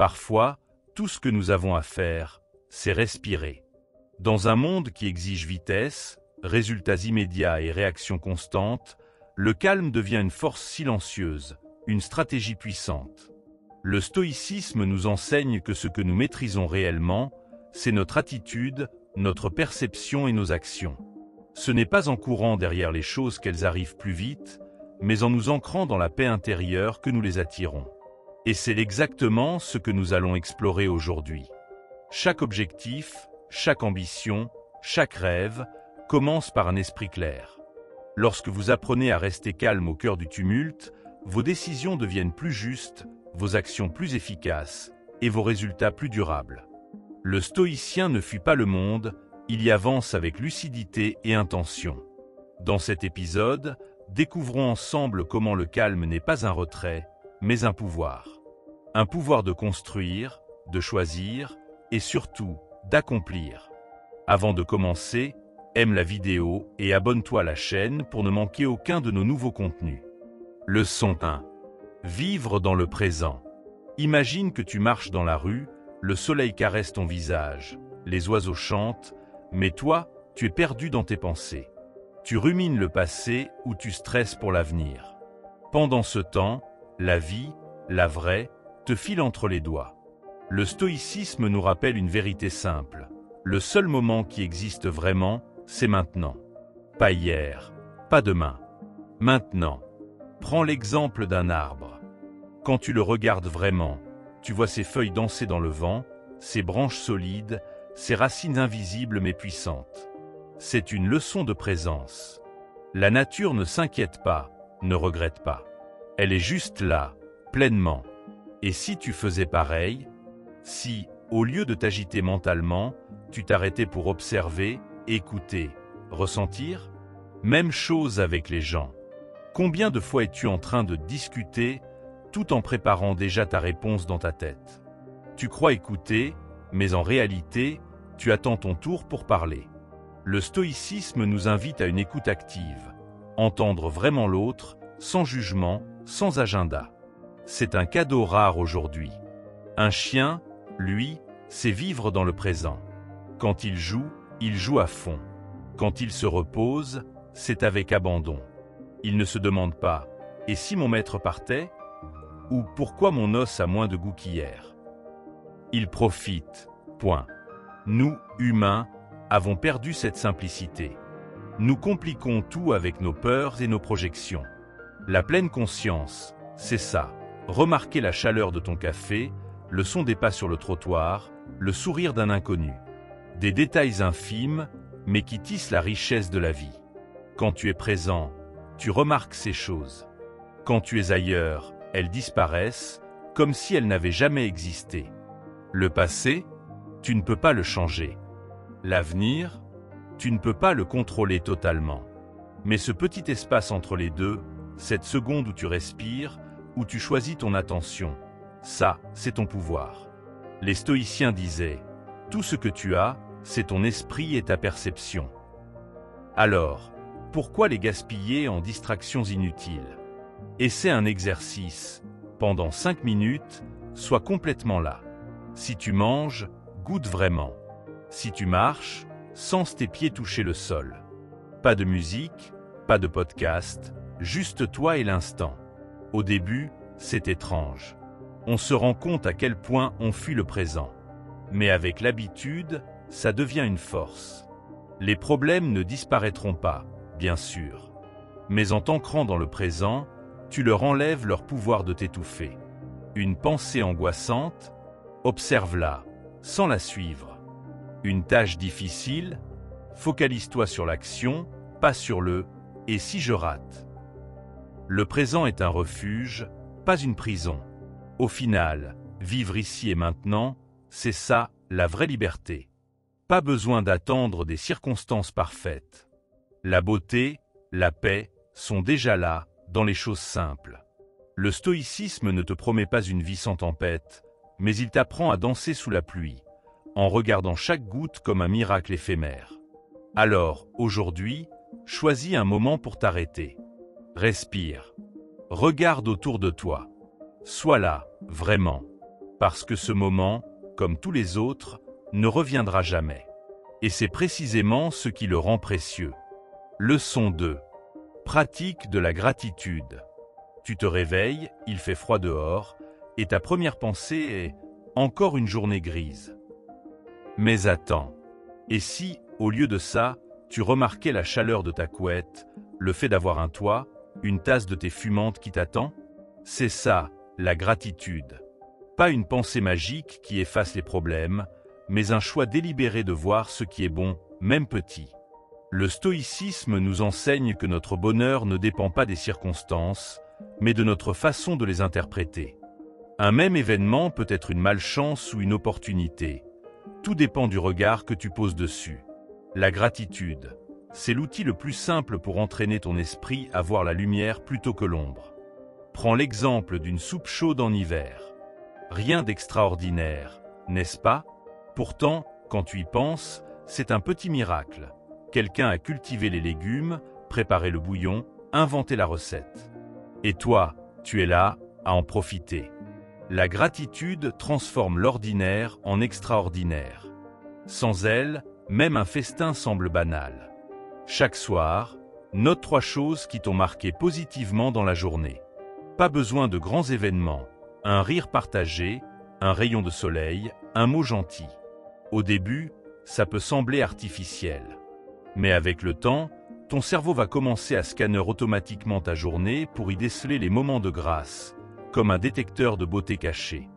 Parfois, tout ce que nous avons à faire, c'est respirer. Dans un monde qui exige vitesse, résultats immédiats et réactions constantes, le calme devient une force silencieuse, une stratégie puissante. Le stoïcisme nous enseigne que ce que nous maîtrisons réellement, c'est notre attitude, notre perception et nos actions. Ce n'est pas en courant derrière les choses qu'elles arrivent plus vite, mais en nous ancrant dans la paix intérieure que nous les attirons. Et c'est exactement ce que nous allons explorer aujourd'hui. Chaque objectif, chaque ambition, chaque rêve commence par un esprit clair. Lorsque vous apprenez à rester calme au cœur du tumulte, vos décisions deviennent plus justes, vos actions plus efficaces et vos résultats plus durables. Le stoïcien ne fuit pas le monde, il y avance avec lucidité et intention. Dans cet épisode, découvrons ensemble comment le calme n'est pas un retrait, mais un pouvoir. Un pouvoir de construire, de choisir et surtout d'accomplir. Avant de commencer, aime la vidéo et abonne-toi à la chaîne pour ne manquer aucun de nos nouveaux contenus. Leçon 1. Vivre dans le présent. Imagine que tu marches dans la rue, le soleil caresse ton visage, les oiseaux chantent, mais toi, tu es perdu dans tes pensées. Tu rumines le passé ou tu stresses pour l'avenir. Pendant ce temps, la vie, la vraie, te file entre les doigts. Le stoïcisme nous rappelle une vérité simple. Le seul moment qui existe vraiment, c'est maintenant. Pas hier, pas demain. Maintenant. Prends l'exemple d'un arbre. Quand tu le regardes vraiment, tu vois ses feuilles danser dans le vent, ses branches solides, ses racines invisibles mais puissantes. C'est une leçon de présence. La nature ne s'inquiète pas, ne regrette pas. Elle est juste là, pleinement. Et si tu faisais pareil, si, au lieu de t'agiter mentalement, tu t'arrêtais pour observer, écouter, ressentir? Même chose avec les gens. Combien de fois es-tu en train de discuter, tout en préparant déjà ta réponse dans ta tête? Tu crois écouter, mais en réalité, tu attends ton tour pour parler. Le stoïcisme nous invite à une écoute active, entendre vraiment l'autre, sans jugement, sans agenda. C'est un cadeau rare aujourd'hui. Un chien, lui, sait vivre dans le présent. Quand il joue à fond. Quand il se repose, c'est avec abandon. Il ne se demande pas « Et si mon maître partait ?» ou « Pourquoi mon os a moins de goût qu'hier ?» Il profite. Point. Nous, humains, avons perdu cette simplicité. Nous compliquons tout avec nos peurs et nos projections. La pleine conscience, c'est ça. Remarquer la chaleur de ton café, le son des pas sur le trottoir, le sourire d'un inconnu. Des détails infimes, mais qui tissent la richesse de la vie. Quand tu es présent, tu remarques ces choses. Quand tu es ailleurs, elles disparaissent, comme si elles n'avaient jamais existé. Le passé, tu ne peux pas le changer. L'avenir, tu ne peux pas le contrôler totalement. Mais ce petit espace entre les deux, cette seconde où tu respires, où tu choisis ton attention, ça, c'est ton pouvoir. Les stoïciens disaient, tout ce que tu as, c'est ton esprit et ta perception. Alors, pourquoi les gaspiller en distractions inutiles? Essaie un exercice. Pendant 5 minutes, sois complètement là. Si tu manges, goûte vraiment. Si tu marches, sens tes pieds toucher le sol. Pas de musique, pas de podcast, juste toi et l'instant. Au début, c'est étrange. On se rend compte à quel point on fuit le présent. Mais avec l'habitude, ça devient une force. Les problèmes ne disparaîtront pas, bien sûr. Mais en t'ancrant dans le présent, tu leur enlèves leur pouvoir de t'étouffer. Une pensée angoissante, observe-la, sans la suivre. Une tâche difficile, focalise-toi sur l'action, pas sur le « et si je rate ». Le présent est un refuge, pas une prison. Au final, vivre ici et maintenant, c'est ça, la vraie liberté. Pas besoin d'attendre des circonstances parfaites. La beauté, la paix, sont déjà là, dans les choses simples. Le stoïcisme ne te promet pas une vie sans tempête, mais il t'apprend à danser sous la pluie, en regardant chaque goutte comme un miracle éphémère. Alors, aujourd'hui, choisis un moment pour t'arrêter. Respire. Regarde autour de toi. Sois là, vraiment. Parce que ce moment, comme tous les autres, ne reviendra jamais. Et c'est précisément ce qui le rend précieux. Leçon 2. Pratique de la gratitude. Tu te réveilles, il fait froid dehors, et ta première pensée est « encore une journée grise ». Mais attends. Et si, au lieu de ça, tu remarquais la chaleur de ta couette, le fait d'avoir un toit, une tasse de thé fumante qui t'attend? C'est ça, la gratitude. Pas une pensée magique qui efface les problèmes, mais un choix délibéré de voir ce qui est bon, même petit. Le stoïcisme nous enseigne que notre bonheur ne dépend pas des circonstances, mais de notre façon de les interpréter. Un même événement peut être une malchance ou une opportunité. Tout dépend du regard que tu poses dessus. La gratitude, c'est l'outil le plus simple pour entraîner ton esprit à voir la lumière plutôt que l'ombre. Prends l'exemple d'une soupe chaude en hiver. Rien d'extraordinaire, n'est-ce pas? Pourtant, quand tu y penses, c'est un petit miracle. Quelqu'un a cultivé les légumes, préparé le bouillon, inventé la recette. Et toi, tu es là, à en profiter. La gratitude transforme l'ordinaire en extraordinaire. Sans elle, même un festin semble banal. Chaque soir, note 3 choses qui t'ont marqué positivement dans la journée. Pas besoin de grands événements, un rire partagé, un rayon de soleil, un mot gentil. Au début, ça peut sembler artificiel. Mais avec le temps, ton cerveau va commencer à scanner automatiquement ta journée pour y déceler les moments de grâce, comme un détecteur de beauté cachée.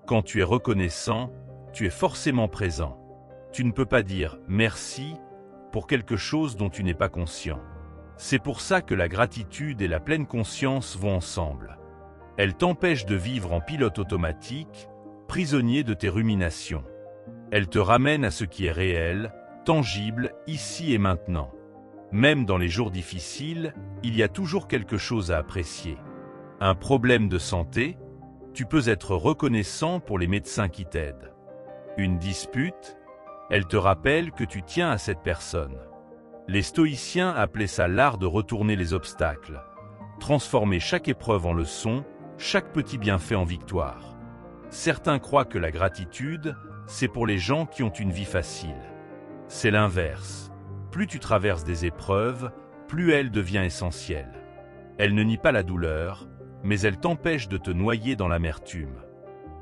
Quand tu es reconnaissant, tu es forcément présent. Tu ne peux pas dire « merci » pour quelque chose dont tu n'es pas conscient. C'est pour ça que la gratitude et la pleine conscience vont ensemble. Elle t'empêche de vivre en pilote automatique, prisonnier de tes ruminations. Elle te ramène à ce qui est réel, tangible, ici et maintenant. Même dans les jours difficiles, il y a toujours quelque chose à apprécier. Un problème de santé, tu peux être reconnaissant pour les médecins qui t'aident. Une dispute, elle te rappelle que tu tiens à cette personne. Les stoïciens appelaient ça l'art de retourner les obstacles, transformer chaque épreuve en leçon, chaque petit bienfait en victoire. Certains croient que la gratitude, c'est pour les gens qui ont une vie facile. C'est l'inverse. Plus tu traverses des épreuves, plus elle devient essentielle. Elle ne nie pas la douleur, mais elle t'empêche de te noyer dans l'amertume.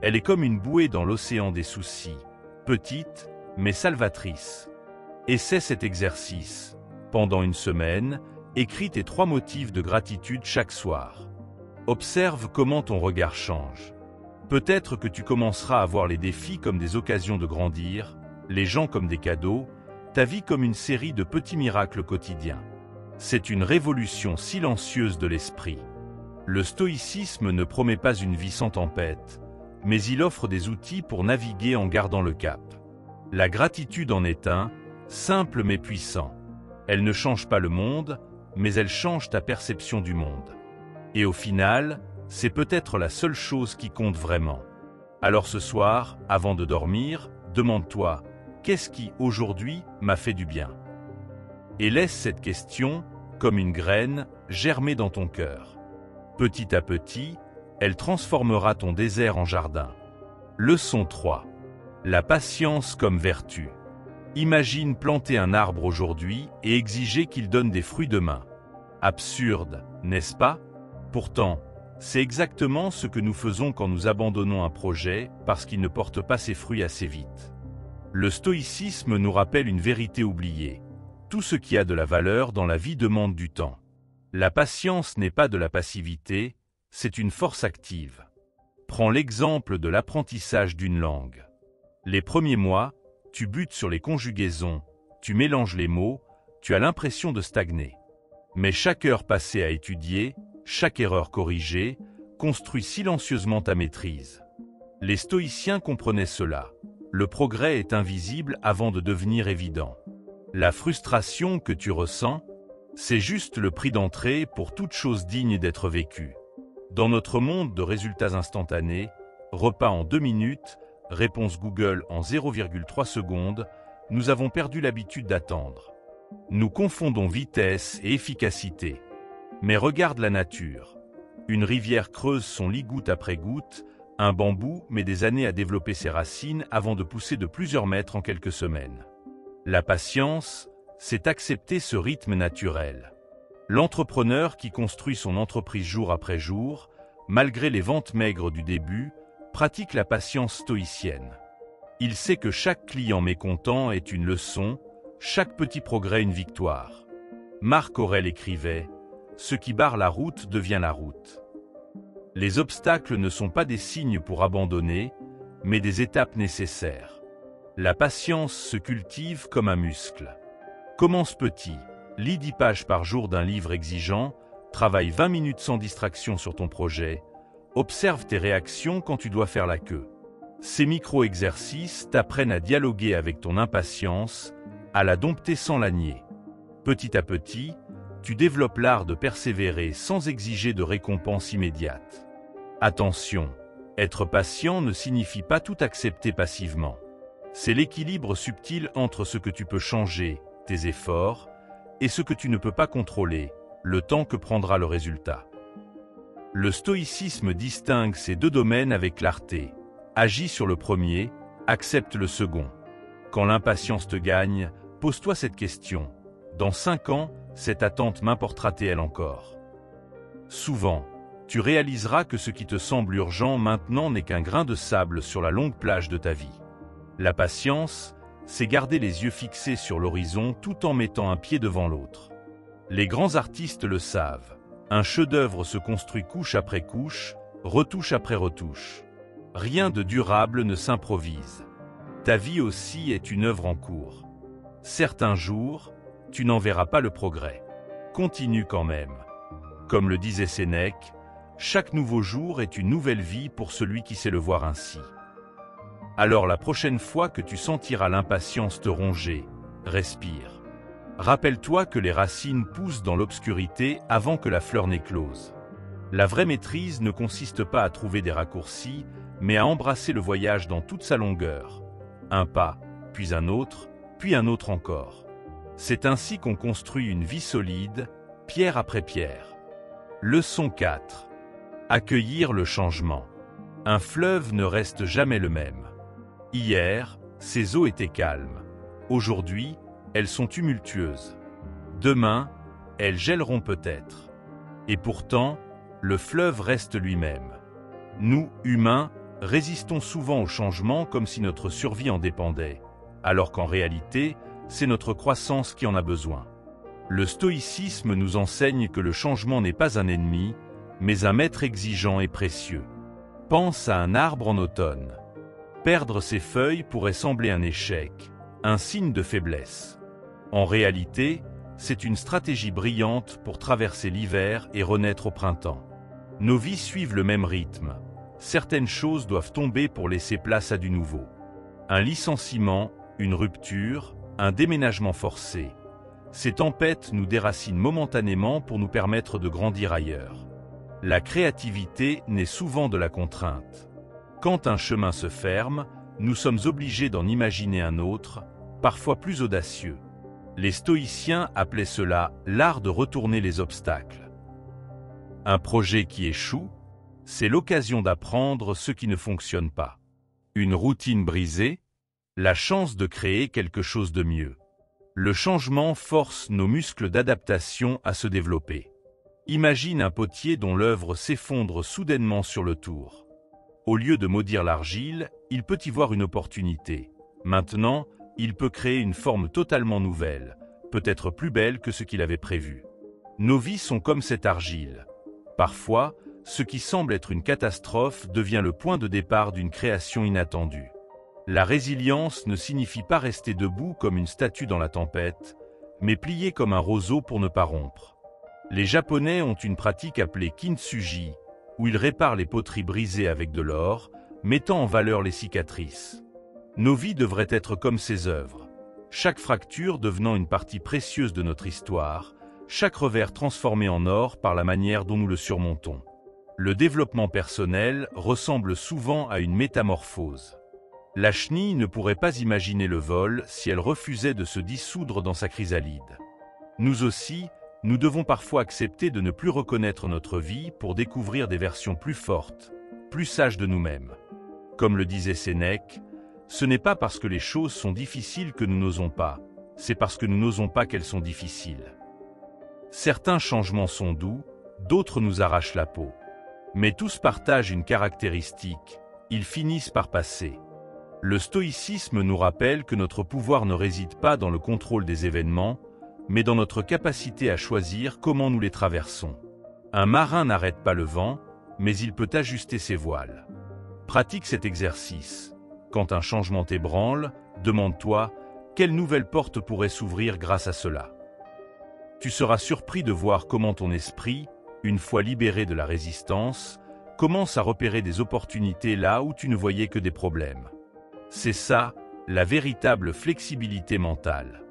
Elle est comme une bouée dans l'océan des soucis, petite, mais salvatrice. Essaie cet exercice. Pendant une semaine, écris tes 3 motifs de gratitude chaque soir. Observe comment ton regard change. Peut-être que tu commenceras à voir les défis comme des occasions de grandir, les gens comme des cadeaux, ta vie comme une série de petits miracles quotidiens. C'est une révolution silencieuse de l'esprit. Le stoïcisme ne promet pas une vie sans tempête, mais il offre des outils pour naviguer en gardant le cap. La gratitude en est un, simple mais puissant. Elle ne change pas le monde, mais elle change ta perception du monde. Et au final, c'est peut-être la seule chose qui compte vraiment. Alors ce soir, avant de dormir, demande-toi, qu'est-ce qui, aujourd'hui, m'a fait du bien? Et laisse cette question, comme une graine, germer dans ton cœur. Petit à petit, elle transformera ton désert en jardin. Leçon 3. La patience comme vertu. Imagine planter un arbre aujourd'hui et exiger qu'il donne des fruits demain. Absurde, n'est-ce pas? Pourtant, c'est exactement ce que nous faisons quand nous abandonnons un projet parce qu'il ne porte pas ses fruits assez vite. Le stoïcisme nous rappelle une vérité oubliée. Tout ce qui a de la valeur dans la vie demande du temps. La patience n'est pas de la passivité, c'est une force active. Prends l'exemple de l'apprentissage d'une langue. Les premiers mois, tu butes sur les conjugaisons, tu mélanges les mots, tu as l'impression de stagner. Mais chaque heure passée à étudier, chaque erreur corrigée, construit silencieusement ta maîtrise. Les stoïciens comprenaient cela. Le progrès est invisible avant de devenir évident. La frustration que tu ressens, c'est juste le prix d'entrée pour toute chose digne d'être vécue. Dans notre monde de résultats instantanés, repas en 2 minutes, réponse Google en 0,3 secondes, nous avons perdu l'habitude d'attendre. Nous confondons vitesse et efficacité. Mais regarde la nature. Une rivière creuse son lit goutte après goutte, Un bambou met des années à développer ses racines avant de pousser de plusieurs mètres en quelques semaines. La patience, c'est accepter ce rythme naturel. L'entrepreneur qui construit son entreprise jour après jour, malgré les ventes maigres du début, pratique la patience stoïcienne. Il sait que chaque client mécontent est une leçon, chaque petit progrès une victoire. Marc Aurèle écrivait « Ce qui barre la route devient la route ». Les obstacles ne sont pas des signes pour abandonner, mais des étapes nécessaires. La patience se cultive comme un muscle. Commence petit, lis 10 pages par jour d'un livre exigeant, travaille 20 minutes sans distraction sur ton projet, observe tes réactions quand tu dois faire la queue. Ces micro-exercices t'apprennent à dialoguer avec ton impatience, à la dompter sans la nier. Petit à petit, tu développes l'art de persévérer sans exiger de récompense immédiate. Attention, être patient ne signifie pas tout accepter passivement. C'est l'équilibre subtil entre ce que tu peux changer, tes efforts, et ce que tu ne peux pas contrôler, le temps que prendra le résultat. Le stoïcisme distingue ces deux domaines avec clarté. Agis sur le premier, accepte le second. Quand l'impatience te gagne, pose-toi cette question. Dans 5 ans, cette attente m'importera-t-elle encore? Souvent, tu réaliseras que ce qui te semble urgent maintenant n'est qu'un grain de sable sur la longue plage de ta vie. La patience, c'est garder les yeux fixés sur l'horizon tout en mettant un pied devant l'autre. Les grands artistes le savent. Un chef-d'œuvre se construit couche après couche, retouche après retouche. Rien de durable ne s'improvise. Ta vie aussi est une œuvre en cours. Certains jours, tu n'en verras pas le progrès. Continue quand même. Comme le disait Sénèque, chaque nouveau jour est une nouvelle vie pour celui qui sait le voir ainsi. Alors la prochaine fois que tu sentiras l'impatience te ronger, respire. Rappelle-toi que les racines poussent dans l'obscurité avant que la fleur n'éclose. La vraie maîtrise ne consiste pas à trouver des raccourcis, mais à embrasser le voyage dans toute sa longueur. Un pas, puis un autre encore. C'est ainsi qu'on construit une vie solide, pierre après pierre. Leçon 4. Accueillir le changement. Un fleuve ne reste jamais le même. Hier, ses eaux étaient calmes. Aujourd'hui, elles sont tumultueuses. Demain, elles gèleront peut-être. Et pourtant, le fleuve reste lui-même. Nous, humains, résistons souvent au changement comme si notre survie en dépendait, alors qu'en réalité, c'est notre croissance qui en a besoin. Le stoïcisme nous enseigne que le changement n'est pas un ennemi, mais un maître exigeant et précieux. Pense à un arbre en automne. Perdre ses feuilles pourrait sembler un échec, un signe de faiblesse. En réalité, c'est une stratégie brillante pour traverser l'hiver et renaître au printemps. Nos vies suivent le même rythme. Certaines choses doivent tomber pour laisser place à du nouveau. Un licenciement, une rupture, un déménagement forcé. Ces tempêtes nous déracinent momentanément pour nous permettre de grandir ailleurs. La créativité naît souvent de la contrainte. Quand un chemin se ferme, nous sommes obligés d'en imaginer un autre, parfois plus audacieux. Les stoïciens appelaient cela l'art de retourner les obstacles. Un projet qui échoue, c'est l'occasion d'apprendre ce qui ne fonctionne pas. Une routine brisée, la chance de créer quelque chose de mieux. Le changement force nos muscles d'adaptation à se développer. Imagine un potier dont l'œuvre s'effondre soudainement sur le tour. Au lieu de maudire l'argile, il peut y voir une opportunité. Maintenant, il peut créer une forme totalement nouvelle, peut-être plus belle que ce qu'il avait prévu. Nos vies sont comme cette argile. Parfois, ce qui semble être une catastrophe devient le point de départ d'une création inattendue. La résilience ne signifie pas rester debout comme une statue dans la tempête, mais plier comme un roseau pour ne pas rompre. Les Japonais ont une pratique appelée kintsugi, où ils réparent les poteries brisées avec de l'or, mettant en valeur les cicatrices. Nos vies devraient être comme ces œuvres. Chaque fracture devenant une partie précieuse de notre histoire, chaque revers transformé en or par la manière dont nous le surmontons. Le développement personnel ressemble souvent à une métamorphose. La chenille ne pourrait pas imaginer le vol si elle refusait de se dissoudre dans sa chrysalide. Nous aussi, nous devons parfois accepter de ne plus reconnaître notre vie pour découvrir des versions plus fortes, plus sages de nous-mêmes. Comme le disait Sénèque, ce n'est pas parce que les choses sont difficiles que nous n'osons pas, c'est parce que nous n'osons pas qu'elles sont difficiles. Certains changements sont doux, d'autres nous arrachent la peau. Mais tous partagent une caractéristique, ils finissent par passer. Le stoïcisme nous rappelle que notre pouvoir ne réside pas dans le contrôle des événements, mais dans notre capacité à choisir comment nous les traversons. Un marin n'arrête pas le vent, mais il peut ajuster ses voiles. Pratique cet exercice. Quand un changement t'ébranle, demande-toi quelle nouvelle porte pourrait s'ouvrir grâce à cela. Tu seras surpris de voir comment ton esprit, une fois libéré de la résistance, commence à repérer des opportunités là où tu ne voyais que des problèmes. C'est ça, la véritable flexibilité mentale.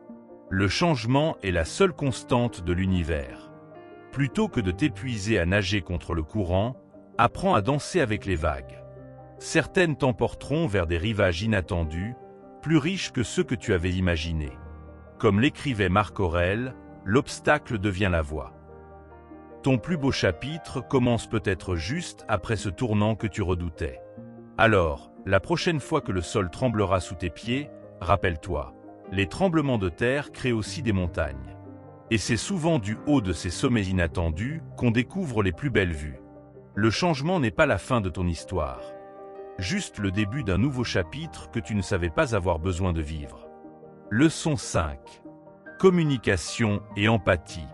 Le changement est la seule constante de l'univers. Plutôt que de t'épuiser à nager contre le courant, apprends à danser avec les vagues. Certaines t'emporteront vers des rivages inattendus, plus riches que ceux que tu avais imaginés. Comme l'écrivait Marc Aurèle, l'obstacle devient la voie. Ton plus beau chapitre commence peut-être juste après ce tournant que tu redoutais. Alors, la prochaine fois que le sol tremblera sous tes pieds, rappelle-toi, les tremblements de terre créent aussi des montagnes. Et c'est souvent du haut de ces sommets inattendus qu'on découvre les plus belles vues. Le changement n'est pas la fin de ton histoire, juste le début d'un nouveau chapitre que tu ne savais pas avoir besoin de vivre. Leçon 5. Communication et empathie.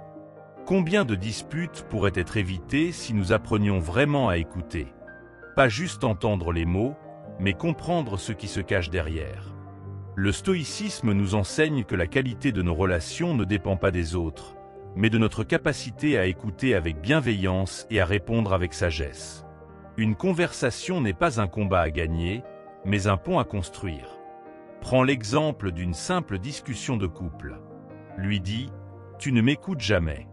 Combien de disputes pourraient être évitées si nous apprenions vraiment à écouter? Pas juste entendre les mots, mais comprendre ce qui se cache derrière. Le stoïcisme nous enseigne que la qualité de nos relations ne dépend pas des autres, mais de notre capacité à écouter avec bienveillance et à répondre avec sagesse. Une conversation n'est pas un combat à gagner, mais un pont à construire. Prends l'exemple d'une simple discussion de couple. Lui dit « Tu ne m'écoutes jamais ».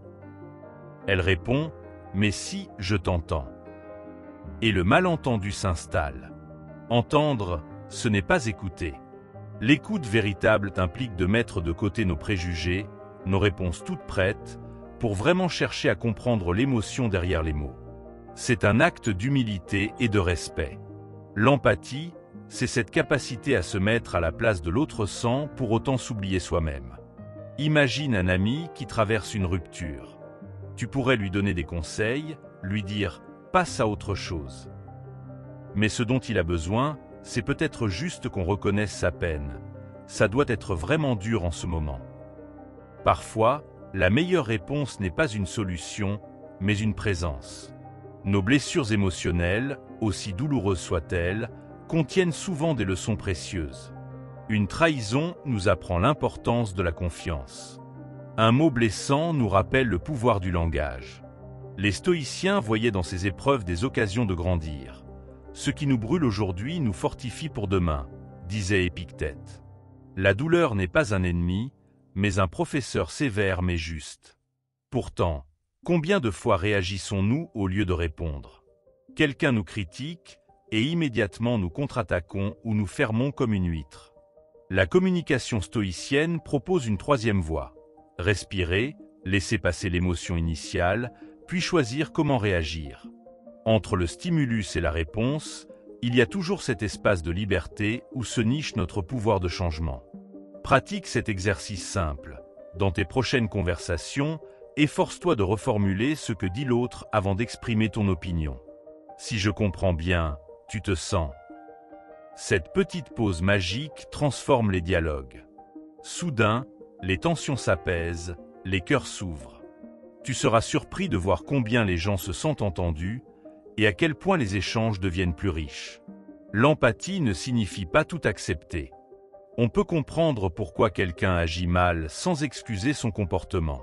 Elle répond « Mais si, je t'entends ». Et le malentendu s'installe. Entendre, ce n'est pas écouter. L'écoute véritable implique de mettre de côté nos préjugés, nos réponses toutes prêtes, pour vraiment chercher à comprendre l'émotion derrière les mots. C'est un acte d'humilité et de respect. L'empathie, c'est cette capacité à se mettre à la place de l'autre sans pour autant s'oublier soi-même. Imagine un ami qui traverse une rupture. Tu pourrais lui donner des conseils, lui dire « passe à autre chose ». Mais ce dont il a besoin, c'est peut-être juste qu'on reconnaisse sa peine. Ça doit être vraiment dur en ce moment. Parfois, la meilleure réponse n'est pas une solution, mais une présence. Nos blessures émotionnelles, aussi douloureuses soient-elles, contiennent souvent des leçons précieuses. Une trahison nous apprend l'importance de la confiance. Un mot blessant nous rappelle le pouvoir du langage. Les stoïciens voyaient dans ces épreuves des occasions de grandir. Ce qui nous brûle aujourd'hui nous fortifie pour demain, disait Épictète. La douleur n'est pas un ennemi, mais un professeur sévère mais juste. Pourtant, combien de fois réagissons-nous au lieu de répondre? Quelqu'un nous critique, et immédiatement nous contre-attaquons ou nous fermons comme une huître. La communication stoïcienne propose une troisième voie. Respirer, laisser passer l'émotion initiale, puis choisir comment réagir. Entre le stimulus et la réponse, il y a toujours cet espace de liberté où se niche notre pouvoir de changement. Pratique cet exercice simple. Dans tes prochaines conversations, efforce-toi de reformuler ce que dit l'autre avant d'exprimer ton opinion. Si je comprends bien, tu te sens. Cette petite pause magique transforme les dialogues. Soudain, les tensions s'apaisent, les cœurs s'ouvrent. Tu seras surpris de voir combien les gens se sentent entendus et à quel point les échanges deviennent plus riches. L'empathie ne signifie pas tout accepter. On peut comprendre pourquoi quelqu'un agit mal sans excuser son comportement.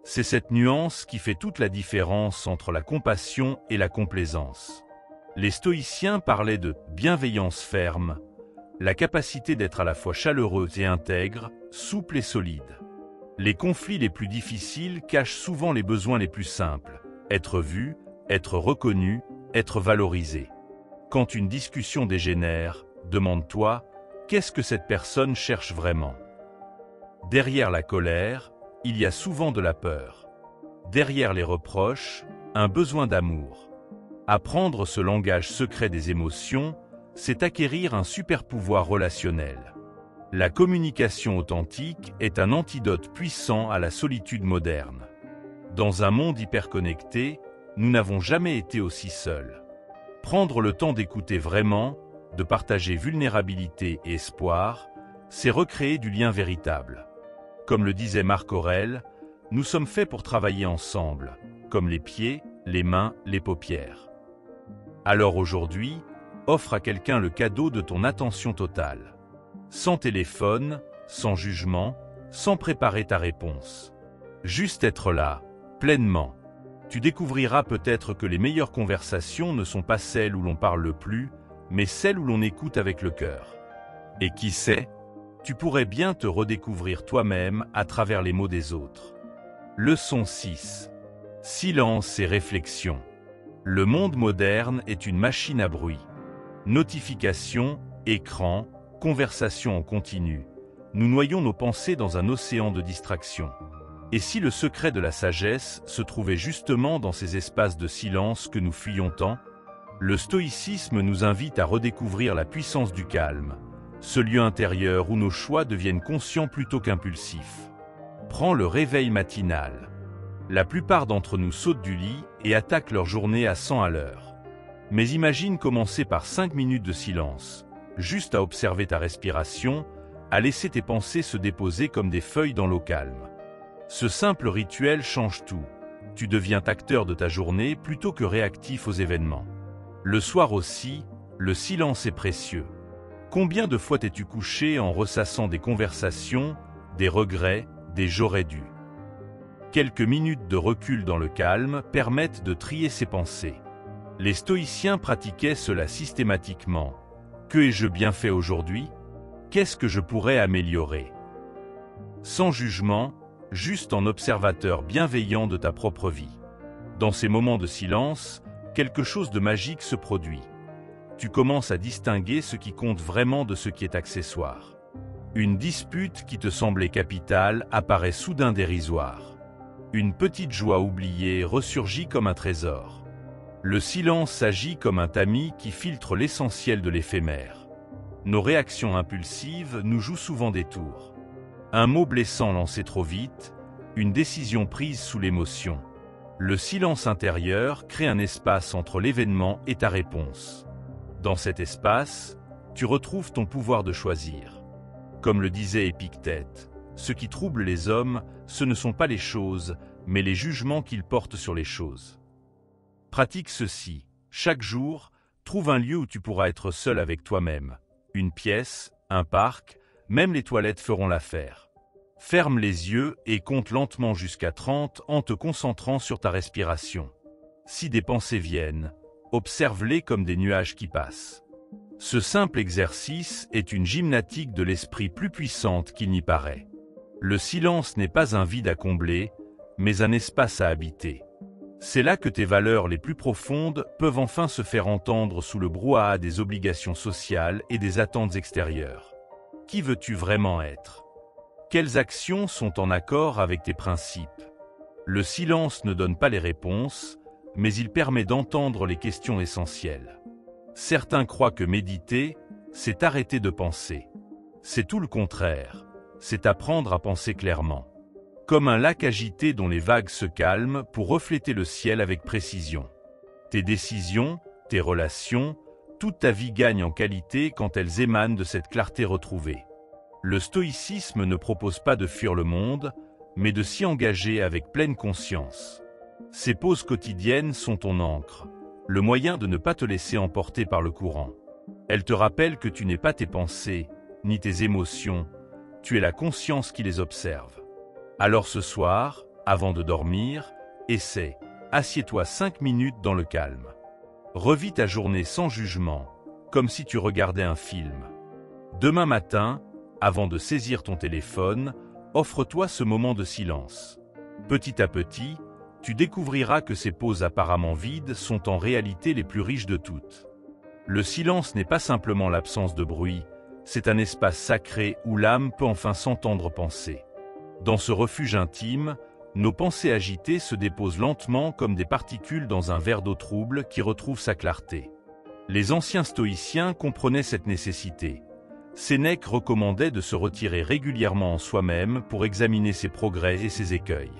C'est cette nuance qui fait toute la différence entre la compassion et la complaisance. Les stoïciens parlaient de bienveillance ferme, la capacité d'être à la fois chaleureux et intègre, souple et solide. Les conflits les plus difficiles cachent souvent les besoins les plus simples, être vu, être reconnu, être valorisé. Quand une discussion dégénère, demande-toi, qu'est-ce que cette personne cherche vraiment? Derrière la colère, il y a souvent de la peur. Derrière les reproches, un besoin d'amour. Apprendre ce langage secret des émotions, c'est acquérir un super pouvoir relationnel. La communication authentique est un antidote puissant à la solitude moderne. Dans un monde hyperconnecté, nous n'avons jamais été aussi seuls. Prendre le temps d'écouter vraiment, de partager vulnérabilité et espoir, c'est recréer du lien véritable. Comme le disait Marc Aurèle, nous sommes faits pour travailler ensemble, comme les pieds, les mains, les paupières. Alors aujourd'hui, offre à quelqu'un le cadeau de ton attention totale. Sans téléphone, sans jugement, sans préparer ta réponse. Juste être là, pleinement. Tu découvriras peut-être que les meilleures conversations ne sont pas celles où l'on parle le plus, mais celles où l'on écoute avec le cœur. Et qui sait, tu pourrais bien te redécouvrir toi-même à travers les mots des autres. Leçon 6. Silence et réflexion. Le monde moderne est une machine à bruit. Notifications, écrans, conversations en continu. Nous noyons nos pensées dans un océan de distractions. Et si le secret de la sagesse se trouvait justement dans ces espaces de silence que nous fuyons tant? Le stoïcisme nous invite à redécouvrir la puissance du calme, ce lieu intérieur où nos choix deviennent conscients plutôt qu'impulsifs. Prends le réveil matinal. La plupart d'entre nous sautent du lit et attaquent leur journée à 100 à l'heure. Mais imagine commencer par 5 minutes de silence, juste à observer ta respiration, à laisser tes pensées se déposer comme des feuilles dans l'eau calme. Ce simple rituel change tout. Tu deviens acteur de ta journée plutôt que réactif aux événements. Le soir aussi, le silence est précieux. Combien de fois t'es-tu couché en ressassant des conversations, des regrets, des j'aurais dû? Quelques minutes de recul dans le calme permettent de trier ses pensées. Les stoïciens pratiquaient cela systématiquement. Que ai-je bien fait aujourd'hui? Qu'est-ce que je pourrais améliorer? Sans jugement, juste en observateur bienveillant de ta propre vie. Dans ces moments de silence, quelque chose de magique se produit. Tu commences à distinguer ce qui compte vraiment de ce qui est accessoire. Une dispute qui te semblait capitale apparaît soudain dérisoire. Une petite joie oubliée ressurgit comme un trésor. Le silence agit comme un tamis qui filtre l'essentiel de l'éphémère. Nos réactions impulsives nous jouent souvent des tours. Un mot blessant lancé trop vite, une décision prise sous l'émotion. Le silence intérieur crée un espace entre l'événement et ta réponse. Dans cet espace, tu retrouves ton pouvoir de choisir. Comme le disait Épictète, ce qui trouble les hommes, ce ne sont pas les choses, mais les jugements qu'ils portent sur les choses. Pratique ceci. Chaque jour, trouve un lieu où tu pourras être seul avec toi-même. Une pièce, un parc, même les toilettes feront l'affaire. Ferme les yeux et compte lentement jusqu'à 30 en te concentrant sur ta respiration. Si des pensées viennent, observe-les comme des nuages qui passent. Ce simple exercice est une gymnastique de l'esprit plus puissante qu'il n'y paraît. Le silence n'est pas un vide à combler, mais un espace à habiter. C'est là que tes valeurs les plus profondes peuvent enfin se faire entendre sous le brouhaha des obligations sociales et des attentes extérieures. Qui veux-tu vraiment être? Quelles actions sont en accord avec tes principes? Le silence ne donne pas les réponses, mais il permet d'entendre les questions essentielles. Certains croient que méditer, c'est arrêter de penser. C'est tout le contraire, c'est apprendre à penser clairement. Comme un lac agité dont les vagues se calment pour refléter le ciel avec précision. Tes décisions, tes relations, toute ta vie gagne en qualité quand elles émanent de cette clarté retrouvée. Le stoïcisme ne propose pas de fuir le monde, mais de s'y engager avec pleine conscience. Ces pauses quotidiennes sont ton ancre, le moyen de ne pas te laisser emporter par le courant. Elles te rappellent que tu n'es pas tes pensées, ni tes émotions, tu es la conscience qui les observe. Alors ce soir, avant de dormir, essaie, assieds-toi 5 minutes dans le calme. Revis ta journée sans jugement, comme si tu regardais un film. Demain matin, avant de saisir ton téléphone, offre-toi ce moment de silence. Petit à petit, tu découvriras que ces pauses apparemment vides sont en réalité les plus riches de toutes. Le silence n'est pas simplement l'absence de bruit, c'est un espace sacré où l'âme peut enfin s'entendre penser. Dans ce refuge intime, Nos pensées agitées se déposent lentement comme des particules dans un verre d'eau trouble qui retrouve sa clarté. Les anciens stoïciens comprenaient cette nécessité. Sénèque recommandait de se retirer régulièrement en soi-même pour examiner ses progrès et ses écueils.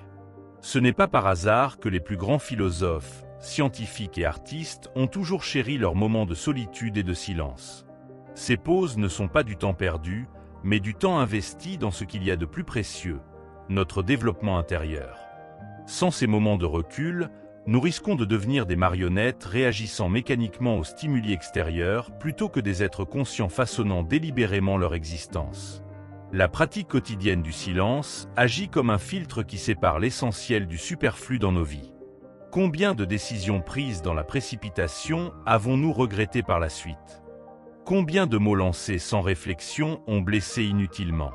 Ce n'est pas par hasard que les plus grands philosophes, scientifiques et artistes ont toujours chéri leurs moments de solitude et de silence. Ces pauses ne sont pas du temps perdu, mais du temps investi dans ce qu'il y a de plus précieux, notre développement intérieur. Sans ces moments de recul, nous risquons de devenir des marionnettes réagissant mécaniquement aux stimuli extérieurs plutôt que des êtres conscients façonnant délibérément leur existence. La pratique quotidienne du silence agit comme un filtre qui sépare l'essentiel du superflu dans nos vies. Combien de décisions prises dans la précipitation avons-nous regrettées par la suite? Combien de mots lancés sans réflexion ont blessé inutilement?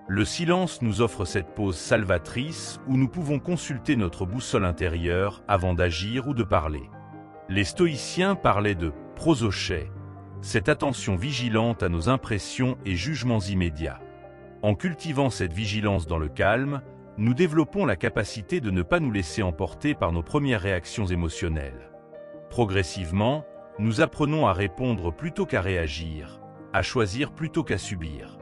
Le silence nous offre cette pause salvatrice où nous pouvons consulter notre boussole intérieure avant d'agir ou de parler. Les stoïciens parlaient de prosoché, cette attention vigilante à nos impressions et jugements immédiats. En cultivant cette vigilance dans le calme, nous développons la capacité de ne pas nous laisser emporter par nos premières réactions émotionnelles. Progressivement, nous apprenons à répondre plutôt qu'à réagir, à choisir plutôt qu'à subir.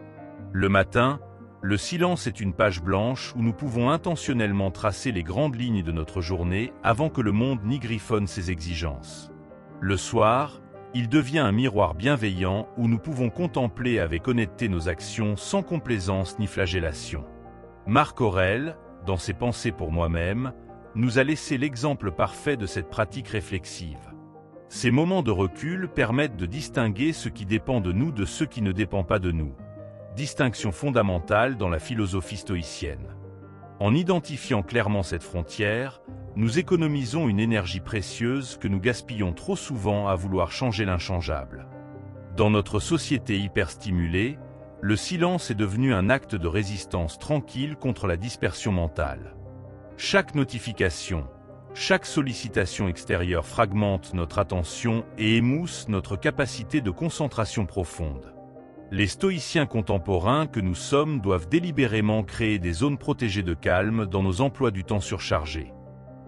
Le matin, le silence est une page blanche où nous pouvons intentionnellement tracer les grandes lignes de notre journée avant que le monde n'y griffonne ses exigences. Le soir, il devient un miroir bienveillant où nous pouvons contempler avec honnêteté nos actions sans complaisance ni flagellation. Marc Aurèle, dans ses Pensées pour moi-même, nous a laissé l'exemple parfait de cette pratique réflexive. Ces moments de recul permettent de distinguer ce qui dépend de nous de ce qui ne dépend pas de nous. Distinction fondamentale dans la philosophie stoïcienne. En identifiant clairement cette frontière, nous économisons une énergie précieuse que nous gaspillons trop souvent à vouloir changer l'inchangeable. Dans notre société hyperstimulée, le silence est devenu un acte de résistance tranquille contre la dispersion mentale. Chaque notification, chaque sollicitation extérieure fragmente notre attention et émousse notre capacité de concentration profonde. Les stoïciens contemporains que nous sommes doivent délibérément créer des zones protégées de calme dans nos emplois du temps surchargés.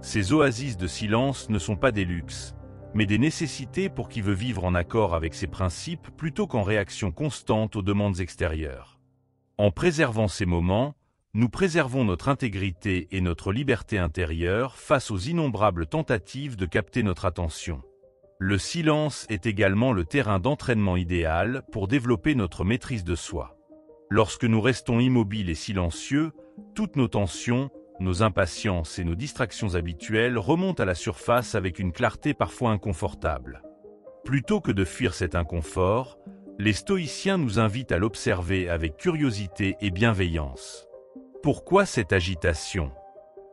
Ces oasis de silence ne sont pas des luxes, mais des nécessités pour qui veut vivre en accord avec ses principes plutôt qu'en réaction constante aux demandes extérieures. En préservant ces moments, nous préservons notre intégrité et notre liberté intérieure face aux innombrables tentatives de capter notre attention. Le silence est également le terrain d'entraînement idéal pour développer notre maîtrise de soi. Lorsque nous restons immobiles et silencieux, toutes nos tensions, nos impatiences et nos distractions habituelles remontent à la surface avec une clarté parfois inconfortable. Plutôt que de fuir cet inconfort, les stoïciens nous invitent à l'observer avec curiosité et bienveillance. Pourquoi cette agitation?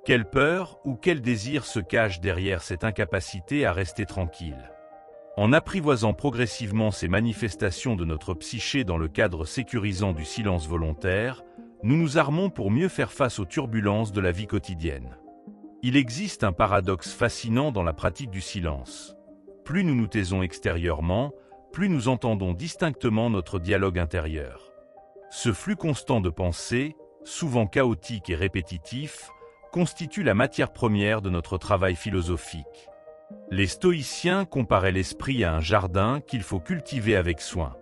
Quelle peur ou quel désir se cache derrière cette incapacité à rester tranquille? En apprivoisant progressivement ces manifestations de notre psyché dans le cadre sécurisant du silence volontaire, nous nous armons pour mieux faire face aux turbulences de la vie quotidienne. Il existe un paradoxe fascinant dans la pratique du silence. Plus nous nous taisons extérieurement, plus nous entendons distinctement notre dialogue intérieur. Ce flux constant de pensées, souvent chaotique et répétitif, constitue la matière première de notre travail philosophique. Les stoïciens comparaient l'esprit à un jardin qu'il faut cultiver avec soin.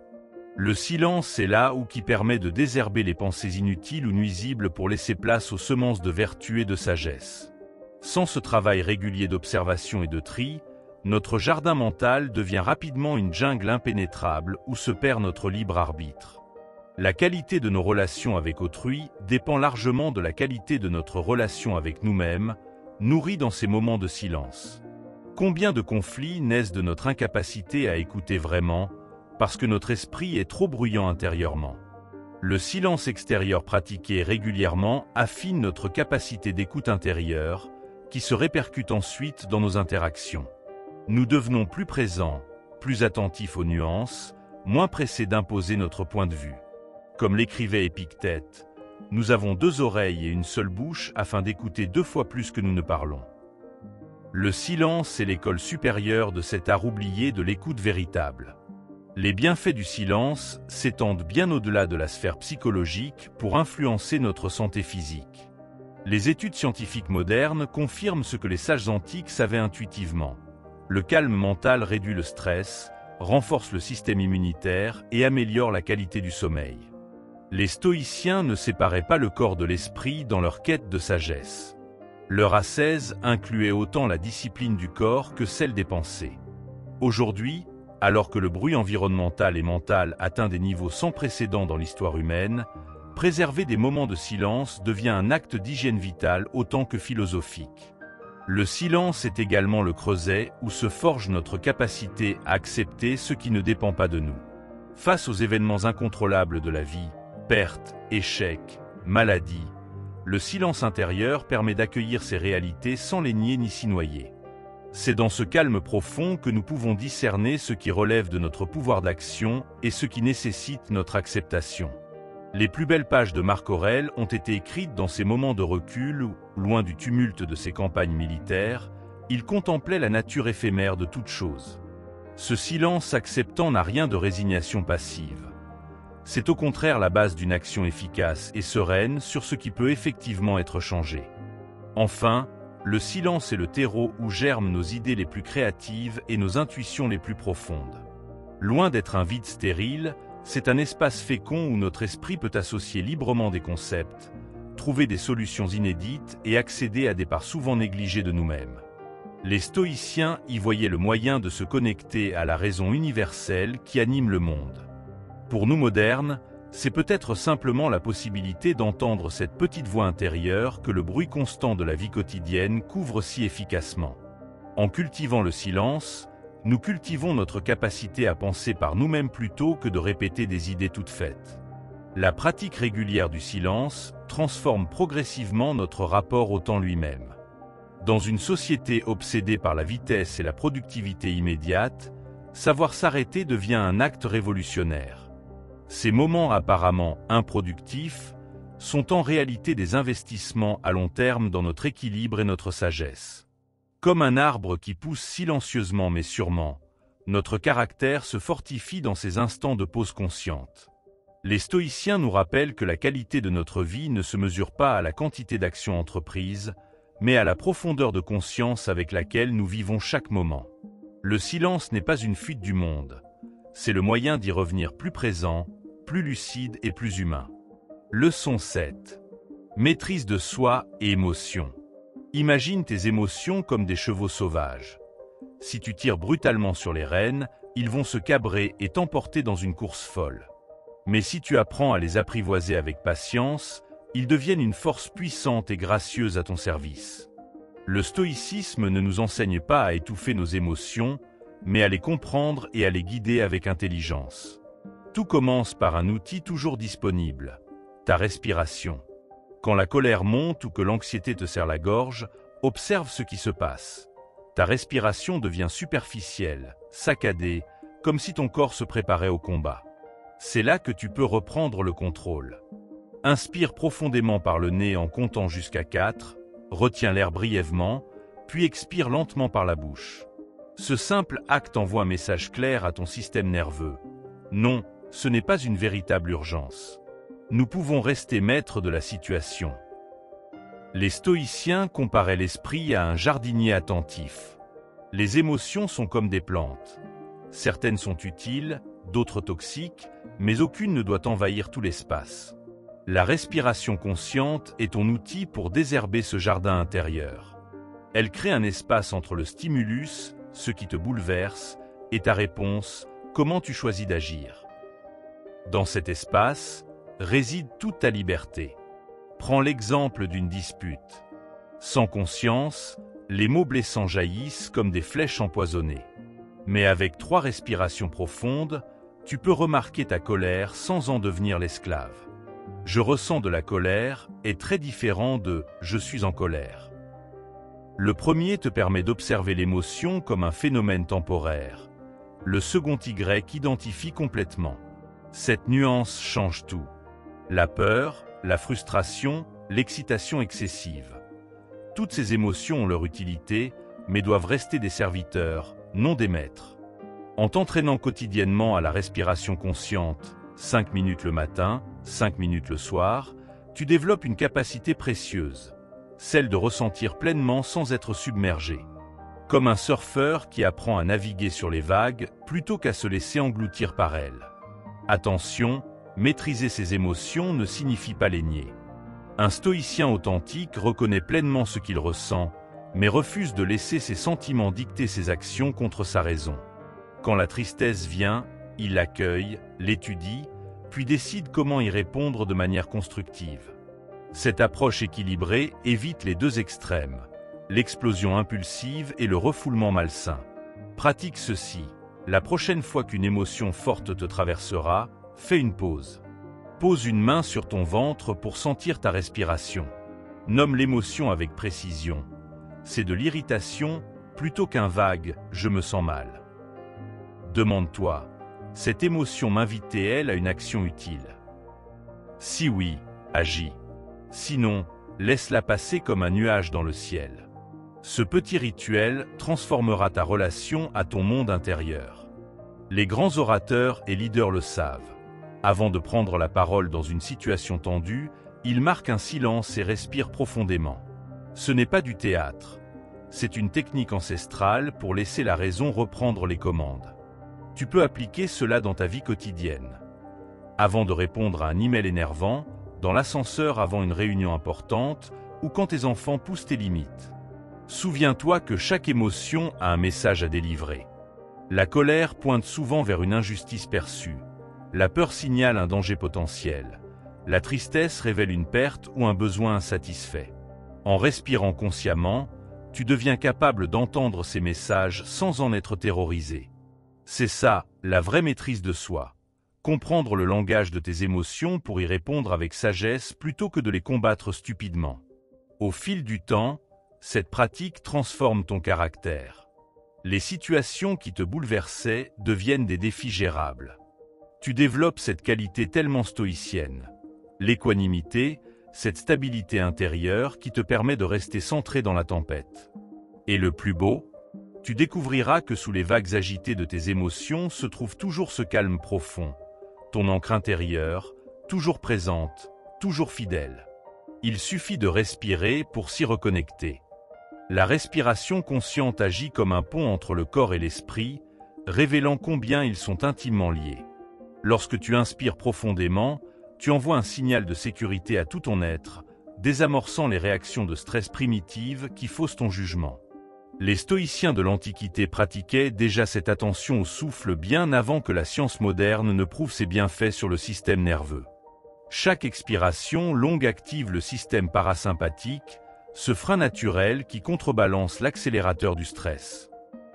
Le silence est là où qui permet de désherber les pensées inutiles ou nuisibles pour laisser place aux semences de vertu et de sagesse. Sans ce travail régulier d'observation et de tri, notre jardin mental devient rapidement une jungle impénétrable où se perd notre libre arbitre. La qualité de nos relations avec autrui dépend largement de la qualité de notre relation avec nous-mêmes, nourrie dans ces moments de silence. Combien de conflits naissent de notre incapacité à écouter vraiment, parce que notre esprit est trop bruyant intérieurement. Le silence extérieur pratiqué régulièrement affine notre capacité d'écoute intérieure, qui se répercute ensuite dans nos interactions. Nous devenons plus présents, plus attentifs aux nuances, moins pressés d'imposer notre point de vue. Comme l'écrivait Épictète, nous avons 2 oreilles et une seule bouche afin d'écouter 2 fois plus que nous ne parlons. Le silence est l'école supérieure de cet art oublié de l'écoute véritable. Les bienfaits du silence s'étendent bien au-delà de la sphère psychologique pour influencer notre santé physique. Les études scientifiques modernes confirment ce que les sages antiques savaient intuitivement. Le calme mental réduit le stress, renforce le système immunitaire et améliore la qualité du sommeil. Les stoïciens ne séparaient pas le corps de l'esprit dans leur quête de sagesse. Leur ascèse incluait autant la discipline du corps que celle des pensées. Aujourd'hui, alors que le bruit environnemental et mental atteint des niveaux sans précédent dans l'histoire humaine, préserver des moments de silence devient un acte d'hygiène vitale autant que philosophique. Le silence est également le creuset où se forge notre capacité à accepter ce qui ne dépend pas de nous. Face aux événements incontrôlables de la vie, pertes, échecs, maladies, le silence intérieur permet d'accueillir ces réalités sans les nier ni s'y noyer. C'est dans ce calme profond que nous pouvons discerner ce qui relève de notre pouvoir d'action et ce qui nécessite notre acceptation. Les plus belles pages de Marc Aurèle ont été écrites dans ces moments de recul où, loin du tumulte de ses campagnes militaires, il contemplait la nature éphémère de toute chose. Ce silence acceptant n'a rien de résignation passive. C'est au contraire la base d'une action efficace et sereine sur ce qui peut effectivement être changé. Enfin, le silence est le terreau où germent nos idées les plus créatives et nos intuitions les plus profondes. Loin d'être un vide stérile, c'est un espace fécond où notre esprit peut associer librement des concepts, trouver des solutions inédites et accéder à des parts souvent négligées de nous-mêmes. Les stoïciens y voyaient le moyen de se connecter à la raison universelle qui anime le monde. Pour nous modernes, c'est peut-être simplement la possibilité d'entendre cette petite voix intérieure que le bruit constant de la vie quotidienne couvre si efficacement. En cultivant le silence, nous cultivons notre capacité à penser par nous-mêmes plutôt que de répéter des idées toutes faites. La pratique régulière du silence transforme progressivement notre rapport au temps lui-même. Dans une société obsédée par la vitesse et la productivité immédiate, savoir s'arrêter devient un acte révolutionnaire. Ces moments apparemment improductifs sont en réalité des investissements à long terme dans notre équilibre et notre sagesse. Comme un arbre qui pousse silencieusement mais sûrement, notre caractère se fortifie dans ces instants de pause consciente. Les stoïciens nous rappellent que la qualité de notre vie ne se mesure pas à la quantité d'actions entreprises, mais à la profondeur de conscience avec laquelle nous vivons chaque moment. Le silence n'est pas une fuite du monde, c'est le moyen d'y revenir plus présent, plus lucide et plus humain. Leçon 7. Maîtrise de soi et émotions. Imagine tes émotions comme des chevaux sauvages. Si tu tires brutalement sur les rênes, ils vont se cabrer et t'emporter dans une course folle. Mais si tu apprends à les apprivoiser avec patience, ils deviennent une force puissante et gracieuse à ton service. Le stoïcisme ne nous enseigne pas à étouffer nos émotions, mais à les comprendre et à les guider avec intelligence. Tout commence par un outil toujours disponible, ta respiration. Quand la colère monte ou que l'anxiété te serre la gorge, observe ce qui se passe. Ta respiration devient superficielle, saccadée, comme si ton corps se préparait au combat. C'est là que tu peux reprendre le contrôle. Inspire profondément par le nez en comptant jusqu'à 4, retiens l'air brièvement, puis expire lentement par la bouche. Ce simple acte envoie un message clair à ton système nerveux. Non, ce n'est pas une véritable urgence. Nous pouvons rester maîtres de la situation. Les stoïciens comparaient l'esprit à un jardinier attentif. Les émotions sont comme des plantes. Certaines sont utiles, d'autres toxiques, mais aucune ne doit envahir tout l'espace. La respiration consciente est ton outil pour désherber ce jardin intérieur. Elle crée un espace entre le stimulus, ce qui te bouleverse, et ta réponse, comment tu choisis d'agir. Dans cet espace, réside toute ta liberté. Prends l'exemple d'une dispute. Sans conscience, les mots blessants jaillissent comme des flèches empoisonnées. Mais avec 3 respirations profondes, tu peux remarquer ta colère sans en devenir l'esclave. Je ressens de la colère est très différent de je suis en colère. Le premier te permet d'observer l'émotion comme un phénomène temporaire. Le second Y identifie complètement. Cette nuance change tout. La peur, la frustration, l'excitation excessive. Toutes ces émotions ont leur utilité, mais doivent rester des serviteurs, non des maîtres. En t'entraînant quotidiennement à la respiration consciente, 5 minutes le matin, 5 minutes le soir, tu développes une capacité précieuse, celle de ressentir pleinement sans être submergé. Comme un surfeur qui apprend à naviguer sur les vagues plutôt qu'à se laisser engloutir par elles. Attention, maîtriser ses émotions ne signifie pas les nier. Un stoïcien authentique reconnaît pleinement ce qu'il ressent, mais refuse de laisser ses sentiments dicter ses actions contre sa raison. Quand la tristesse vient, il l'accueille, l'étudie, puis décide comment y répondre de manière constructive. Cette approche équilibrée évite les deux extrêmes, l'explosion impulsive et le refoulement malsain. Pratique ceci. La prochaine fois qu'une émotion forte te traversera, fais une pause. Pose une main sur ton ventre pour sentir ta respiration. Nomme l'émotion avec précision. C'est de l'irritation plutôt qu'un vague « je me sens mal ». Demande-toi, cette émotion m'invite-t-elle à une action utile? Si oui, agis. Sinon, laisse-la passer comme un nuage dans le ciel. Ce petit rituel transformera ta relation à ton monde intérieur. Les grands orateurs et leaders le savent. Avant de prendre la parole dans une situation tendue, ils marquent un silence et respirent profondément. Ce n'est pas du théâtre. C'est une technique ancestrale pour laisser la raison reprendre les commandes. Tu peux appliquer cela dans ta vie quotidienne. Avant de répondre à un email énervant, dans l'ascenseur avant une réunion importante ou quand tes enfants poussent tes limites. Souviens-toi que chaque émotion a un message à délivrer. La colère pointe souvent vers une injustice perçue. La peur signale un danger potentiel. La tristesse révèle une perte ou un besoin insatisfait. En respirant consciemment, tu deviens capable d'entendre ces messages sans en être terrorisé. C'est ça, la vraie maîtrise de soi. Comprendre le langage de tes émotions pour y répondre avec sagesse plutôt que de les combattre stupidement. Au fil du temps, cette pratique transforme ton caractère. Les situations qui te bouleversaient deviennent des défis gérables. Tu développes cette qualité tellement stoïcienne. L'équanimité, cette stabilité intérieure qui te permet de rester centré dans la tempête. Et le plus beau, tu découvriras que sous les vagues agitées de tes émotions se trouve toujours ce calme profond, ton ancre intérieure, toujours présente, toujours fidèle. Il suffit de respirer pour s'y reconnecter. La respiration consciente agit comme un pont entre le corps et l'esprit, révélant combien ils sont intimement liés. Lorsque tu inspires profondément, tu envoies un signal de sécurité à tout ton être, désamorçant les réactions de stress primitives qui faussent ton jugement. Les stoïciens de l'Antiquité pratiquaient déjà cette attention au souffle bien avant que la science moderne ne prouve ses bienfaits sur le système nerveux. Chaque expiration longue active le système parasympathique, ce frein naturel qui contrebalance l'accélérateur du stress.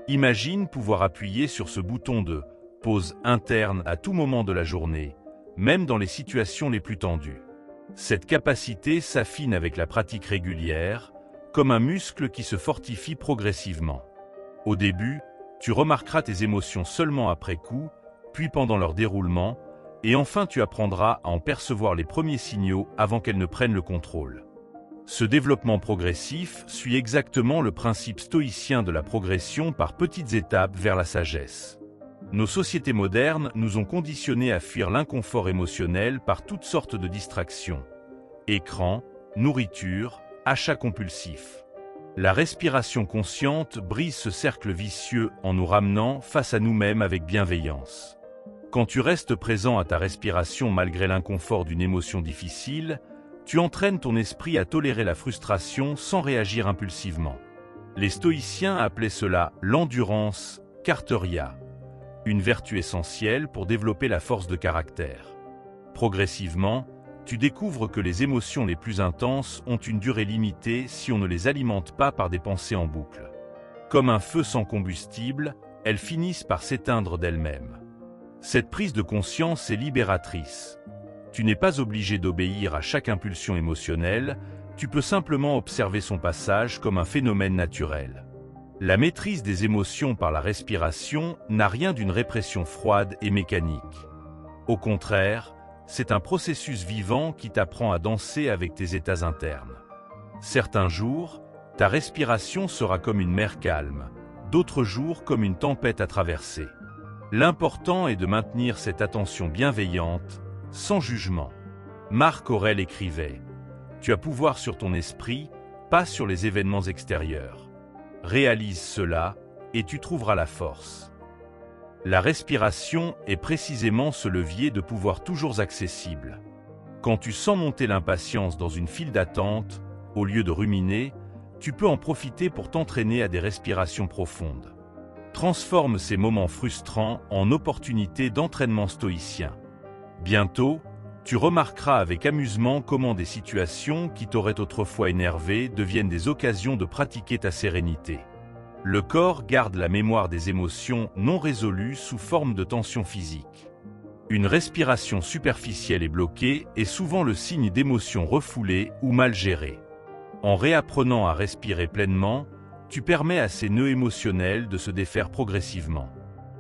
Imagine pouvoir appuyer sur ce bouton de pause interne à tout moment de la journée, même dans les situations les plus tendues. Cette capacité s'affine avec la pratique régulière, comme un muscle qui se fortifie progressivement. Au début, tu remarqueras tes émotions seulement après coup, puis pendant leur déroulement, et enfin tu apprendras à en percevoir les premiers signaux avant qu'elles ne prennent le contrôle. Ce développement progressif suit exactement le principe stoïcien de la progression par petites étapes vers la sagesse. Nos sociétés modernes nous ont conditionnés à fuir l'inconfort émotionnel par toutes sortes de distractions. Écran, nourriture, achats compulsifs. La respiration consciente brise ce cercle vicieux en nous ramenant face à nous-mêmes avec bienveillance. Quand tu restes présent à ta respiration malgré l'inconfort d'une émotion difficile, tu entraînes ton esprit à tolérer la frustration sans réagir impulsivement. Les stoïciens appelaient cela l'endurance carteria, une vertu essentielle pour développer la force de caractère. Progressivement, tu découvres que les émotions les plus intenses ont une durée limitée si on ne les alimente pas par des pensées en boucle. Comme un feu sans combustible, elles finissent par s'éteindre d'elles-mêmes. Cette prise de conscience est libératrice. Tu n'es pas obligé d'obéir à chaque impulsion émotionnelle, tu peux simplement observer son passage comme un phénomène naturel. La maîtrise des émotions par la respiration n'a rien d'une répression froide et mécanique. Au contraire, c'est un processus vivant qui t'apprend à danser avec tes états internes. Certains jours, ta respiration sera comme une mer calme, d'autres jours comme une tempête à traverser. L'important est de maintenir cette attention bienveillante, sans jugement. Marc Aurèle écrivait « Tu as pouvoir sur ton esprit, pas sur les événements extérieurs. Réalise cela et tu trouveras la force. La respiration est précisément ce levier de pouvoir toujours accessible. Quand tu sens monter l'impatience dans une file d'attente, au lieu de ruminer, tu peux en profiter pour t'entraîner à des respirations profondes. Transforme ces moments frustrants en opportunités d'entraînement stoïcien. Bientôt, tu remarqueras avec amusement comment des situations qui t'auraient autrefois énervé deviennent des occasions de pratiquer ta sérénité. Le corps garde la mémoire des émotions non résolues sous forme de tension physique. Une respiration superficielle et bloquée est souvent le signe d'émotions refoulées ou mal gérées. En réapprenant à respirer pleinement, tu permets à ces nœuds émotionnels de se défaire progressivement.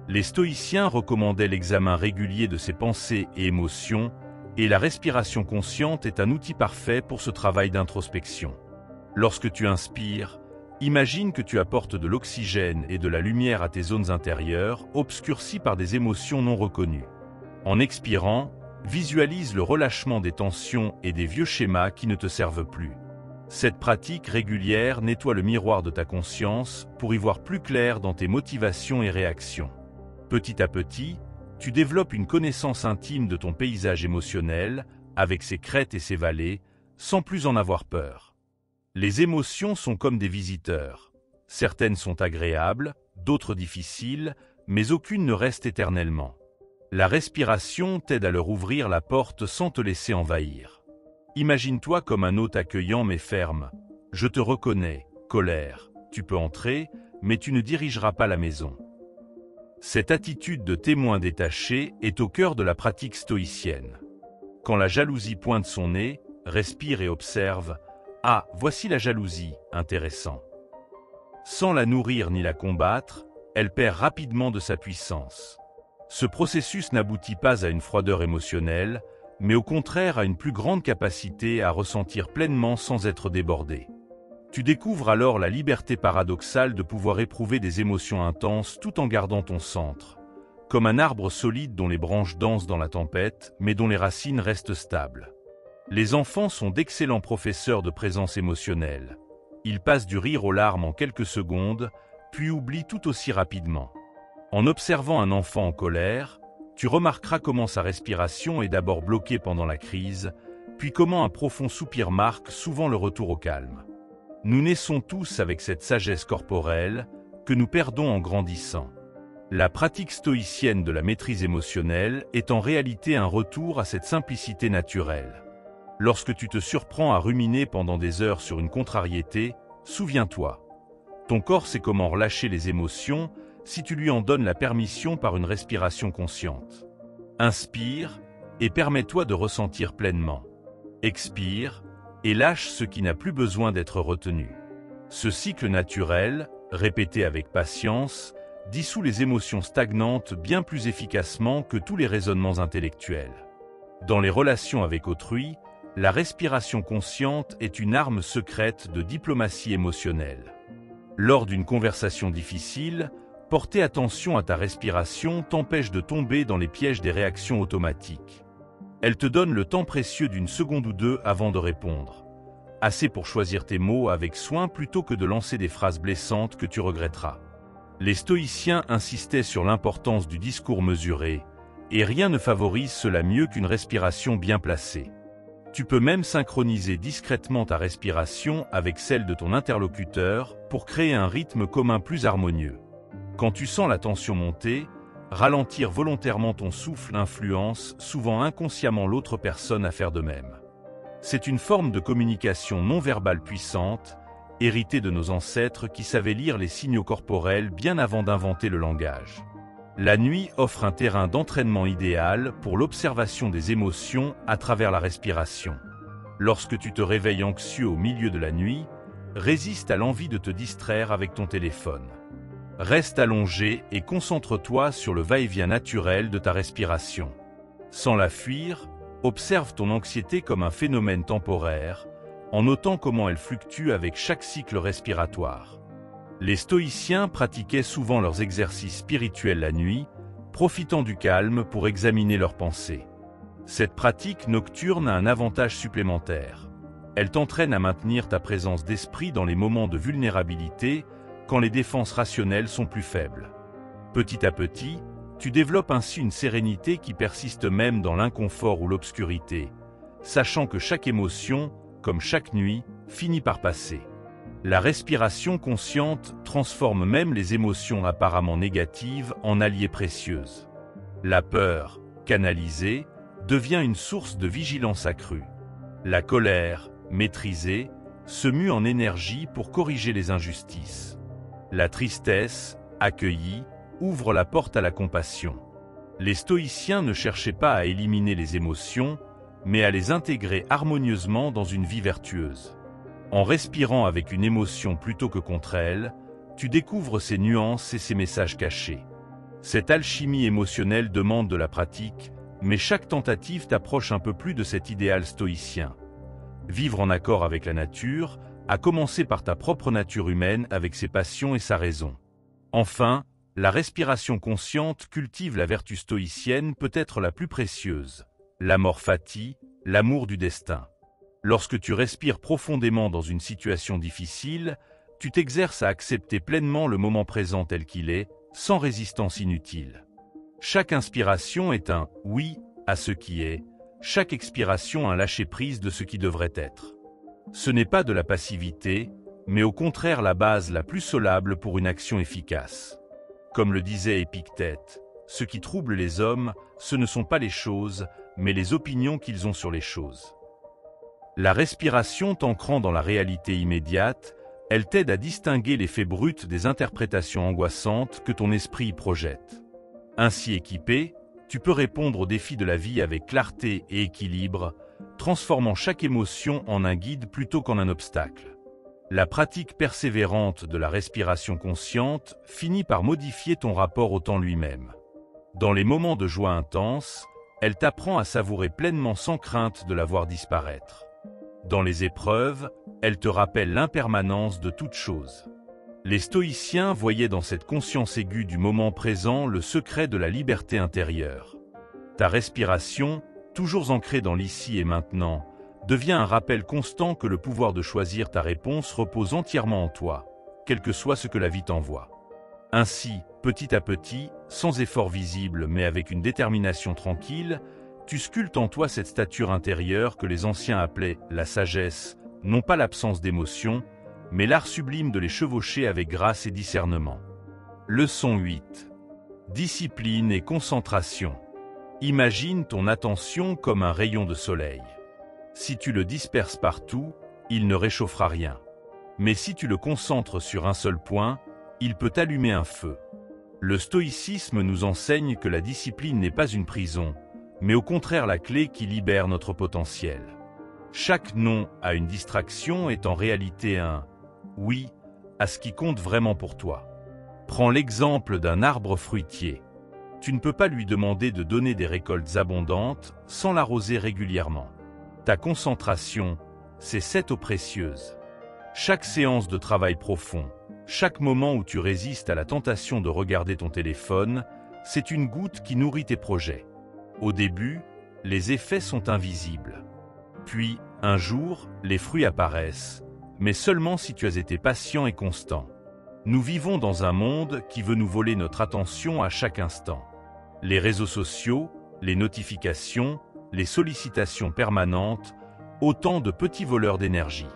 Les stoïciens recommandaient l'examen régulier de ses pensées et émotions, et la respiration consciente est un outil parfait pour ce travail d'introspection. Lorsque tu inspires, imagine que tu apportes de l'oxygène et de la lumière à tes zones intérieures, obscurcies par des émotions non reconnues. En expirant, visualise le relâchement des tensions et des vieux schémas qui ne te servent plus. Cette pratique régulière nettoie le miroir de ta conscience pour y voir plus clair dans tes motivations et réactions. Petit à petit, tu développes une connaissance intime de ton paysage émotionnel, avec ses crêtes et ses vallées, sans plus en avoir peur. Les émotions sont comme des visiteurs. Certaines sont agréables, d'autres difficiles, mais aucune ne reste éternellement. La respiration t'aide à leur ouvrir la porte sans te laisser envahir. Imagine-toi comme un hôte accueillant mais ferme. Je te reconnais, colère. Tu peux entrer, mais tu ne dirigeras pas la maison. Cette attitude de témoin détaché est au cœur de la pratique stoïcienne. Quand la jalousie pointe son nez, respire et observe. Ah, voici la jalousie, intéressant. Sans la nourrir ni la combattre, elle perd rapidement de sa puissance. Ce processus n'aboutit pas à une froideur émotionnelle, mais au contraire à une plus grande capacité à ressentir pleinement sans être débordé. Tu découvres alors la liberté paradoxale de pouvoir éprouver des émotions intenses tout en gardant ton centre, comme un arbre solide dont les branches dansent dans la tempête, mais dont les racines restent stables. Les enfants sont d'excellents professeurs de présence émotionnelle. Ils passent du rire aux larmes en quelques secondes, puis oublient tout aussi rapidement. En observant un enfant en colère, tu remarqueras comment sa respiration est d'abord bloquée pendant la crise, puis comment un profond soupir marque souvent le retour au calme. Nous naissons tous avec cette sagesse corporelle que nous perdons en grandissant. La pratique stoïcienne de la maîtrise émotionnelle est en réalité un retour à cette simplicité naturelle. Lorsque tu te surprends à ruminer pendant des heures sur une contrariété, souviens-toi. Ton corps sait comment relâcher les émotions si tu lui en donnes la permission par une respiration consciente. Inspire et permets-toi de ressentir pleinement. Expire et lâche ce qui n'a plus besoin d'être retenu. Ce cycle naturel, répété avec patience, dissout les émotions stagnantes bien plus efficacement que tous les raisonnements intellectuels. Dans les relations avec autrui, la respiration consciente est une arme secrète de diplomatie émotionnelle. Lors d'une conversation difficile, porter attention à ta respiration t'empêche de tomber dans les pièges des réactions automatiques. Elle te donne le temps précieux d'une seconde ou deux avant de répondre. Assez pour choisir tes mots avec soin plutôt que de lancer des phrases blessantes que tu regretteras. Les stoïciens insistaient sur l'importance du discours mesuré, et rien ne favorise cela mieux qu'une respiration bien placée. Tu peux même synchroniser discrètement ta respiration avec celle de ton interlocuteur pour créer un rythme commun plus harmonieux. Quand tu sens la tension monter, ralentir volontairement ton souffle influence souvent inconsciemment l'autre personne à faire de même. C'est une forme de communication non verbale puissante, héritée de nos ancêtres qui savaient lire les signaux corporels bien avant d'inventer le langage. La nuit offre un terrain d'entraînement idéal pour l'observation des émotions à travers la respiration. Lorsque tu te réveilles anxieux au milieu de la nuit, résiste à l'envie de te distraire avec ton téléphone. Reste allongé et concentre-toi sur le va-et-vient naturel de ta respiration. Sans la fuir, observe ton anxiété comme un phénomène temporaire, en notant comment elle fluctue avec chaque cycle respiratoire. Les stoïciens pratiquaient souvent leurs exercices spirituels la nuit, profitant du calme pour examiner leurs pensées. Cette pratique nocturne a un avantage supplémentaire. Elle t'entraîne à maintenir ta présence d'esprit dans les moments de vulnérabilité, quand les défenses rationnelles sont plus faibles. Petit à petit, tu développes ainsi une sérénité qui persiste même dans l'inconfort ou l'obscurité, sachant que chaque émotion, comme chaque nuit, finit par passer. La respiration consciente transforme même les émotions apparemment négatives en alliées précieuses. La peur, canalisée, devient une source de vigilance accrue. La colère, maîtrisée, se mue en énergie pour corriger les injustices. La tristesse, accueillie, ouvre la porte à la compassion. Les stoïciens ne cherchaient pas à éliminer les émotions, mais à les intégrer harmonieusement dans une vie vertueuse. En respirant avec une émotion plutôt que contre elle, tu découvres ses nuances et ses messages cachés. Cette alchimie émotionnelle demande de la pratique, mais chaque tentative t'approche un peu plus de cet idéal stoïcien. Vivre en accord avec la nature, à commencer par ta propre nature humaine avec ses passions et sa raison. Enfin, la respiration consciente cultive la vertu stoïcienne peut-être la plus précieuse, l'amor fati, l'amour du destin. Lorsque tu respires profondément dans une situation difficile, tu t'exerces à accepter pleinement le moment présent tel qu'il est, sans résistance inutile. Chaque inspiration est un « oui » à ce qui est, chaque expiration un lâcher-prise de ce qui devrait être. Ce n'est pas de la passivité, mais au contraire la base la plus solable pour une action efficace. Comme le disait Épictète, ce qui trouble les hommes, ce ne sont pas les choses, mais les opinions qu'ils ont sur les choses. La respiration t'ancrant dans la réalité immédiate, elle t'aide à distinguer les faits bruts des interprétations angoissantes que ton esprit y projette. Ainsi équipé, tu peux répondre aux défis de la vie avec clarté et équilibre, transformant chaque émotion en un guide plutôt qu'en un obstacle. La pratique persévérante de la respiration consciente finit par modifier ton rapport au temps lui-même. Dans les moments de joie intense, elle t'apprend à savourer pleinement sans crainte de la voir disparaître. Dans les épreuves, elle te rappelle l'impermanence de toute chose. Les stoïciens voyaient dans cette conscience aiguë du moment présent le secret de la liberté intérieure. Ta respiration, toujours ancrée dans l'ici et maintenant, devient un rappel constant que le pouvoir de choisir ta réponse repose entièrement en toi, quel que soit ce que la vie t'envoie. Ainsi, petit à petit, sans effort visible mais avec une détermination tranquille, tu sculptes en toi cette stature intérieure que les anciens appelaient la sagesse, non pas l'absence d'émotion, mais l'art sublime de les chevaucher avec grâce et discernement. Leçon 8. Discipline et concentration. Imagine ton attention comme un rayon de soleil. Si tu le disperses partout, il ne réchauffera rien. Mais si tu le concentres sur un seul point, il peut allumer un feu. Le stoïcisme nous enseigne que la discipline n'est pas une prison, mais au contraire la clé qui libère notre potentiel. Chaque non à une distraction est en réalité un « oui » à ce qui compte vraiment pour toi. Prends l'exemple d'un arbre fruitier. Tu ne peux pas lui demander de donner des récoltes abondantes sans l'arroser régulièrement. Ta concentration, c'est cette eau précieuse. Chaque séance de travail profond, chaque moment où tu résistes à la tentation de regarder ton téléphone, c'est une goutte qui nourrit tes projets. Au début, les effets sont invisibles. Puis, un jour, les fruits apparaissent, mais seulement si tu as été patient et constant. Nous vivons dans un monde qui veut nous voler notre attention à chaque instant. Les réseaux sociaux, les notifications, les sollicitations permanentes, autant de petits voleurs d'énergie.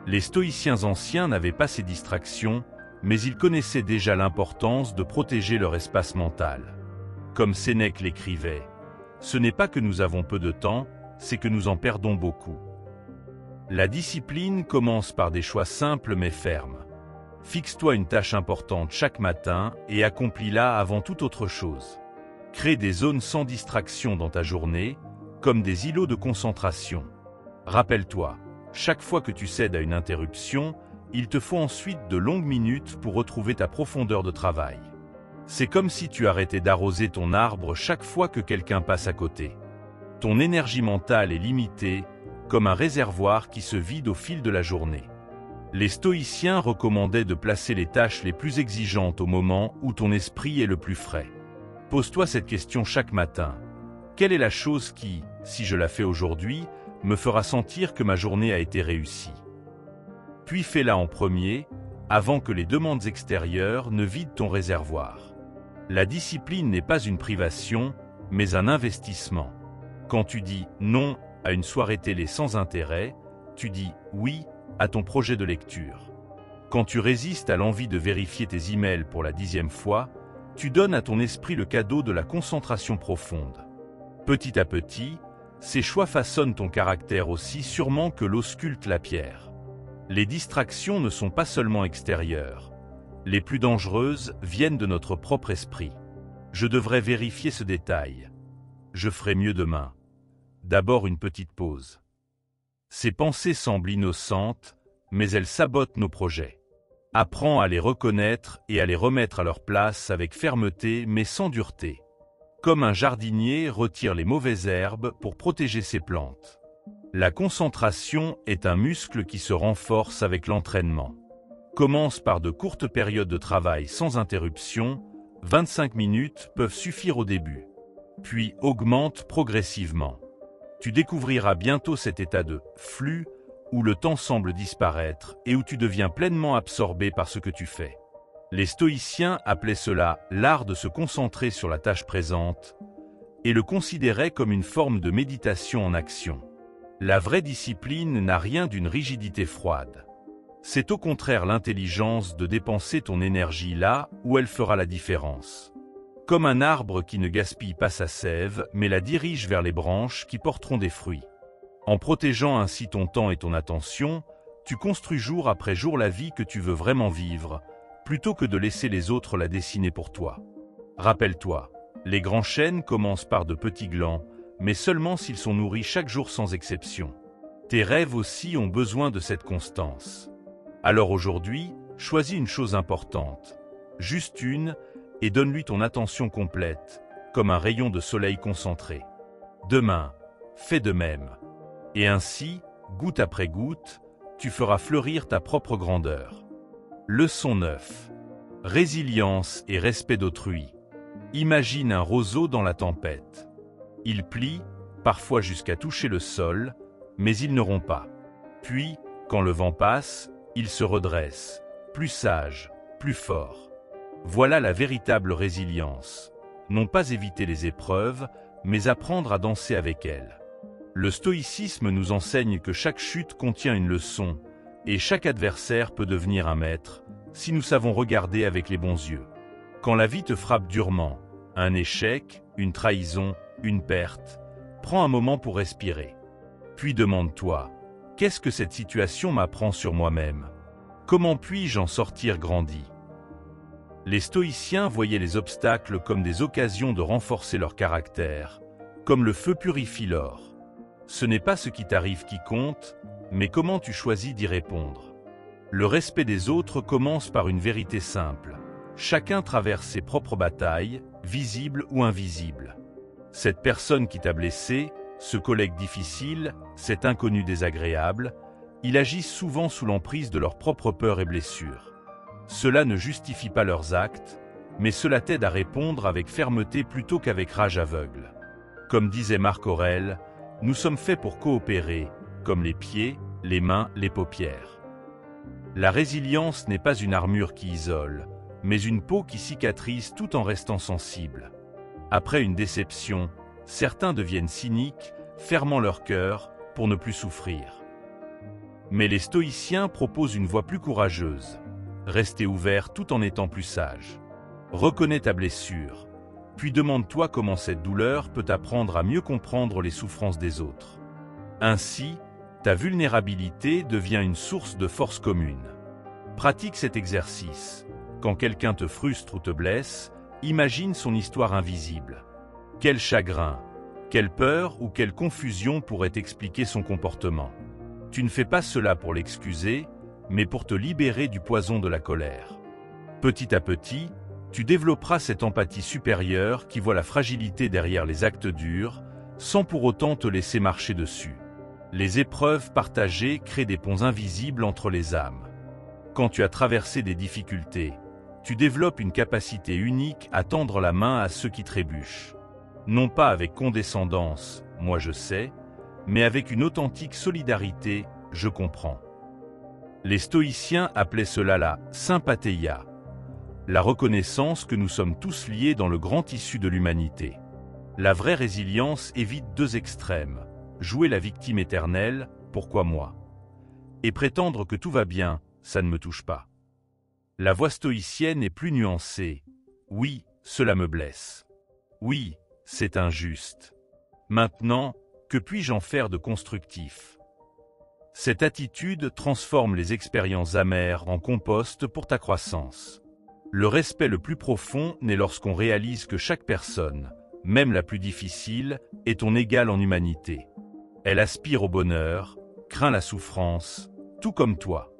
Les stoïciens anciens n'avaient pas ces distractions, mais ils connaissaient déjà l'importance de protéger leur espace mental. Comme Sénèque l'écrivait, « Ce n'est pas que nous avons peu de temps, c'est que nous en perdons beaucoup. » La discipline commence par des choix simples mais fermes. Fixe-toi une tâche importante chaque matin et accomplis-la avant toute autre chose. Crée des zones sans distraction dans ta journée, comme des îlots de concentration. Rappelle-toi, chaque fois que tu cèdes à une interruption, il te faut ensuite de longues minutes pour retrouver ta profondeur de travail. C'est comme si tu arrêtais d'arroser ton arbre chaque fois que quelqu'un passe à côté. Ton énergie mentale est limitée, comme un réservoir qui se vide au fil de la journée. Les stoïciens recommandaient de placer les tâches les plus exigeantes au moment où ton esprit est le plus frais. Pose-toi cette question chaque matin. Quelle est la chose qui, si je la fais aujourd'hui, me fera sentir que ma journée a été réussie. Puis fais-la en premier, avant que les demandes extérieures ne vident ton réservoir. La discipline n'est pas une privation, mais un investissement. Quand tu dis non à une soirée télé sans intérêt, tu dis oui à ton projet de lecture. Quand tu résistes à l'envie de vérifier tes emails pour la 10e fois, tu donnes à ton esprit le cadeau de la concentration profonde. Petit à petit, ces choix façonnent ton caractère aussi sûrement que l'eau sculpte la pierre. Les distractions ne sont pas seulement extérieures. Les plus dangereuses viennent de notre propre esprit. Je devrais vérifier ce détail. Je ferai mieux demain. D'abord une petite pause. Ces pensées semblent innocentes, mais elles sabotent nos projets. Apprends à les reconnaître et à les remettre à leur place avec fermeté mais sans dureté. Comme un jardinier retire les mauvaises herbes pour protéger ses plantes. La concentration est un muscle qui se renforce avec l'entraînement. Commence par de courtes périodes de travail sans interruption, 25 minutes peuvent suffire au début. Puis augmente progressivement. Tu découvriras bientôt cet état de flux où le temps semble disparaître et où tu deviens pleinement absorbé par ce que tu fais. Les stoïciens appelaient cela l'art de se concentrer sur la tâche présente et le considéraient comme une forme de méditation en action. La vraie discipline n'a rien d'une rigidité froide. C'est au contraire l'intelligence de dépenser ton énergie là où elle fera la différence. Comme un arbre qui ne gaspille pas sa sève, mais la dirige vers les branches qui porteront des fruits. En protégeant ainsi ton temps et ton attention, tu construis jour après jour la vie que tu veux vraiment vivre, plutôt que de laisser les autres la dessiner pour toi. Rappelle-toi, les grands chênes commencent par de petits glands, mais seulement s'ils sont nourris chaque jour sans exception. Tes rêves aussi ont besoin de cette constance. Alors aujourd'hui, choisis une chose importante, juste une, et donne-lui ton attention complète, comme un rayon de soleil concentré. Demain, fais de même. Et ainsi, goutte après goutte, tu feras fleurir ta propre grandeur. Leçon 9. Résilience et respect d'autrui. Imagine un roseau dans la tempête. Il plie, parfois jusqu'à toucher le sol, mais il ne rompt pas. Puis, quand le vent passe, il se redresse, plus sage, plus fort. Voilà la véritable résilience. Non pas éviter les épreuves, mais apprendre à danser avec elles. Le stoïcisme nous enseigne que chaque chute contient une leçon, et chaque adversaire peut devenir un maître, si nous savons regarder avec les bons yeux. Quand la vie te frappe durement, un échec, une trahison, une perte, prends un moment pour respirer. Puis demande-toi, qu'est-ce que cette situation m'apprend sur moi-même? Comment puis-je en sortir grandi? Les stoïciens voyaient les obstacles comme des occasions de renforcer leur caractère, comme le feu purifie l'or. Ce n'est pas ce qui t'arrive qui compte, mais comment tu choisis d'y répondre. Le respect des autres commence par une vérité simple. Chacun traverse ses propres batailles, visibles ou invisibles. Cette personne qui t'a blessé, ce collègue difficile, cet inconnu désagréable, ils agissent souvent sous l'emprise de leurs propres peurs et blessures. Cela ne justifie pas leurs actes, mais cela t'aide à répondre avec fermeté plutôt qu'avec rage aveugle. Comme disait Marc Aurèle, nous sommes faits pour coopérer, comme les pieds, les mains, les paupières. La résilience n'est pas une armure qui isole, mais une peau qui cicatrise tout en restant sensible. Après une déception, certains deviennent cyniques, fermant leur cœur pour ne plus souffrir. Mais les stoïciens proposent une voie plus courageuse. Rester ouvert tout en étant plus sage. Reconnais ta blessure, puis demande-toi comment cette douleur peut t'apprendre à mieux comprendre les souffrances des autres. Ainsi, ta vulnérabilité devient une source de force commune. Pratique cet exercice. Quand quelqu'un te frustre ou te blesse, imagine son histoire invisible. Quel chagrin, quelle peur ou quelle confusion pourrait expliquer son comportement. Tu ne fais pas cela pour l'excuser, mais pour te libérer du poison de la colère. Petit à petit, tu développeras cette empathie supérieure qui voit la fragilité derrière les actes durs, sans pour autant te laisser marcher dessus. Les épreuves partagées créent des ponts invisibles entre les âmes. Quand tu as traversé des difficultés, tu développes une capacité unique à tendre la main à ceux qui trébuchent. Non pas avec condescendance, moi je sais, mais avec une authentique solidarité, je comprends. Les stoïciens appelaient cela la sympatheia, la reconnaissance que nous sommes tous liés dans le grand tissu de l'humanité. La vraie résilience évite deux extrêmes, jouer la victime éternelle, pourquoi moi? Et prétendre que tout va bien, ça ne me touche pas. La voix stoïcienne est plus nuancée. Oui, cela me blesse. Oui, c'est injuste. Maintenant, que puis-je en faire de constructif? Cette attitude transforme les expériences amères en compost pour ta croissance. Le respect le plus profond naît lorsqu'on réalise que chaque personne, même la plus difficile, est ton égale en humanité. Elle aspire au bonheur, craint la souffrance, tout comme toi.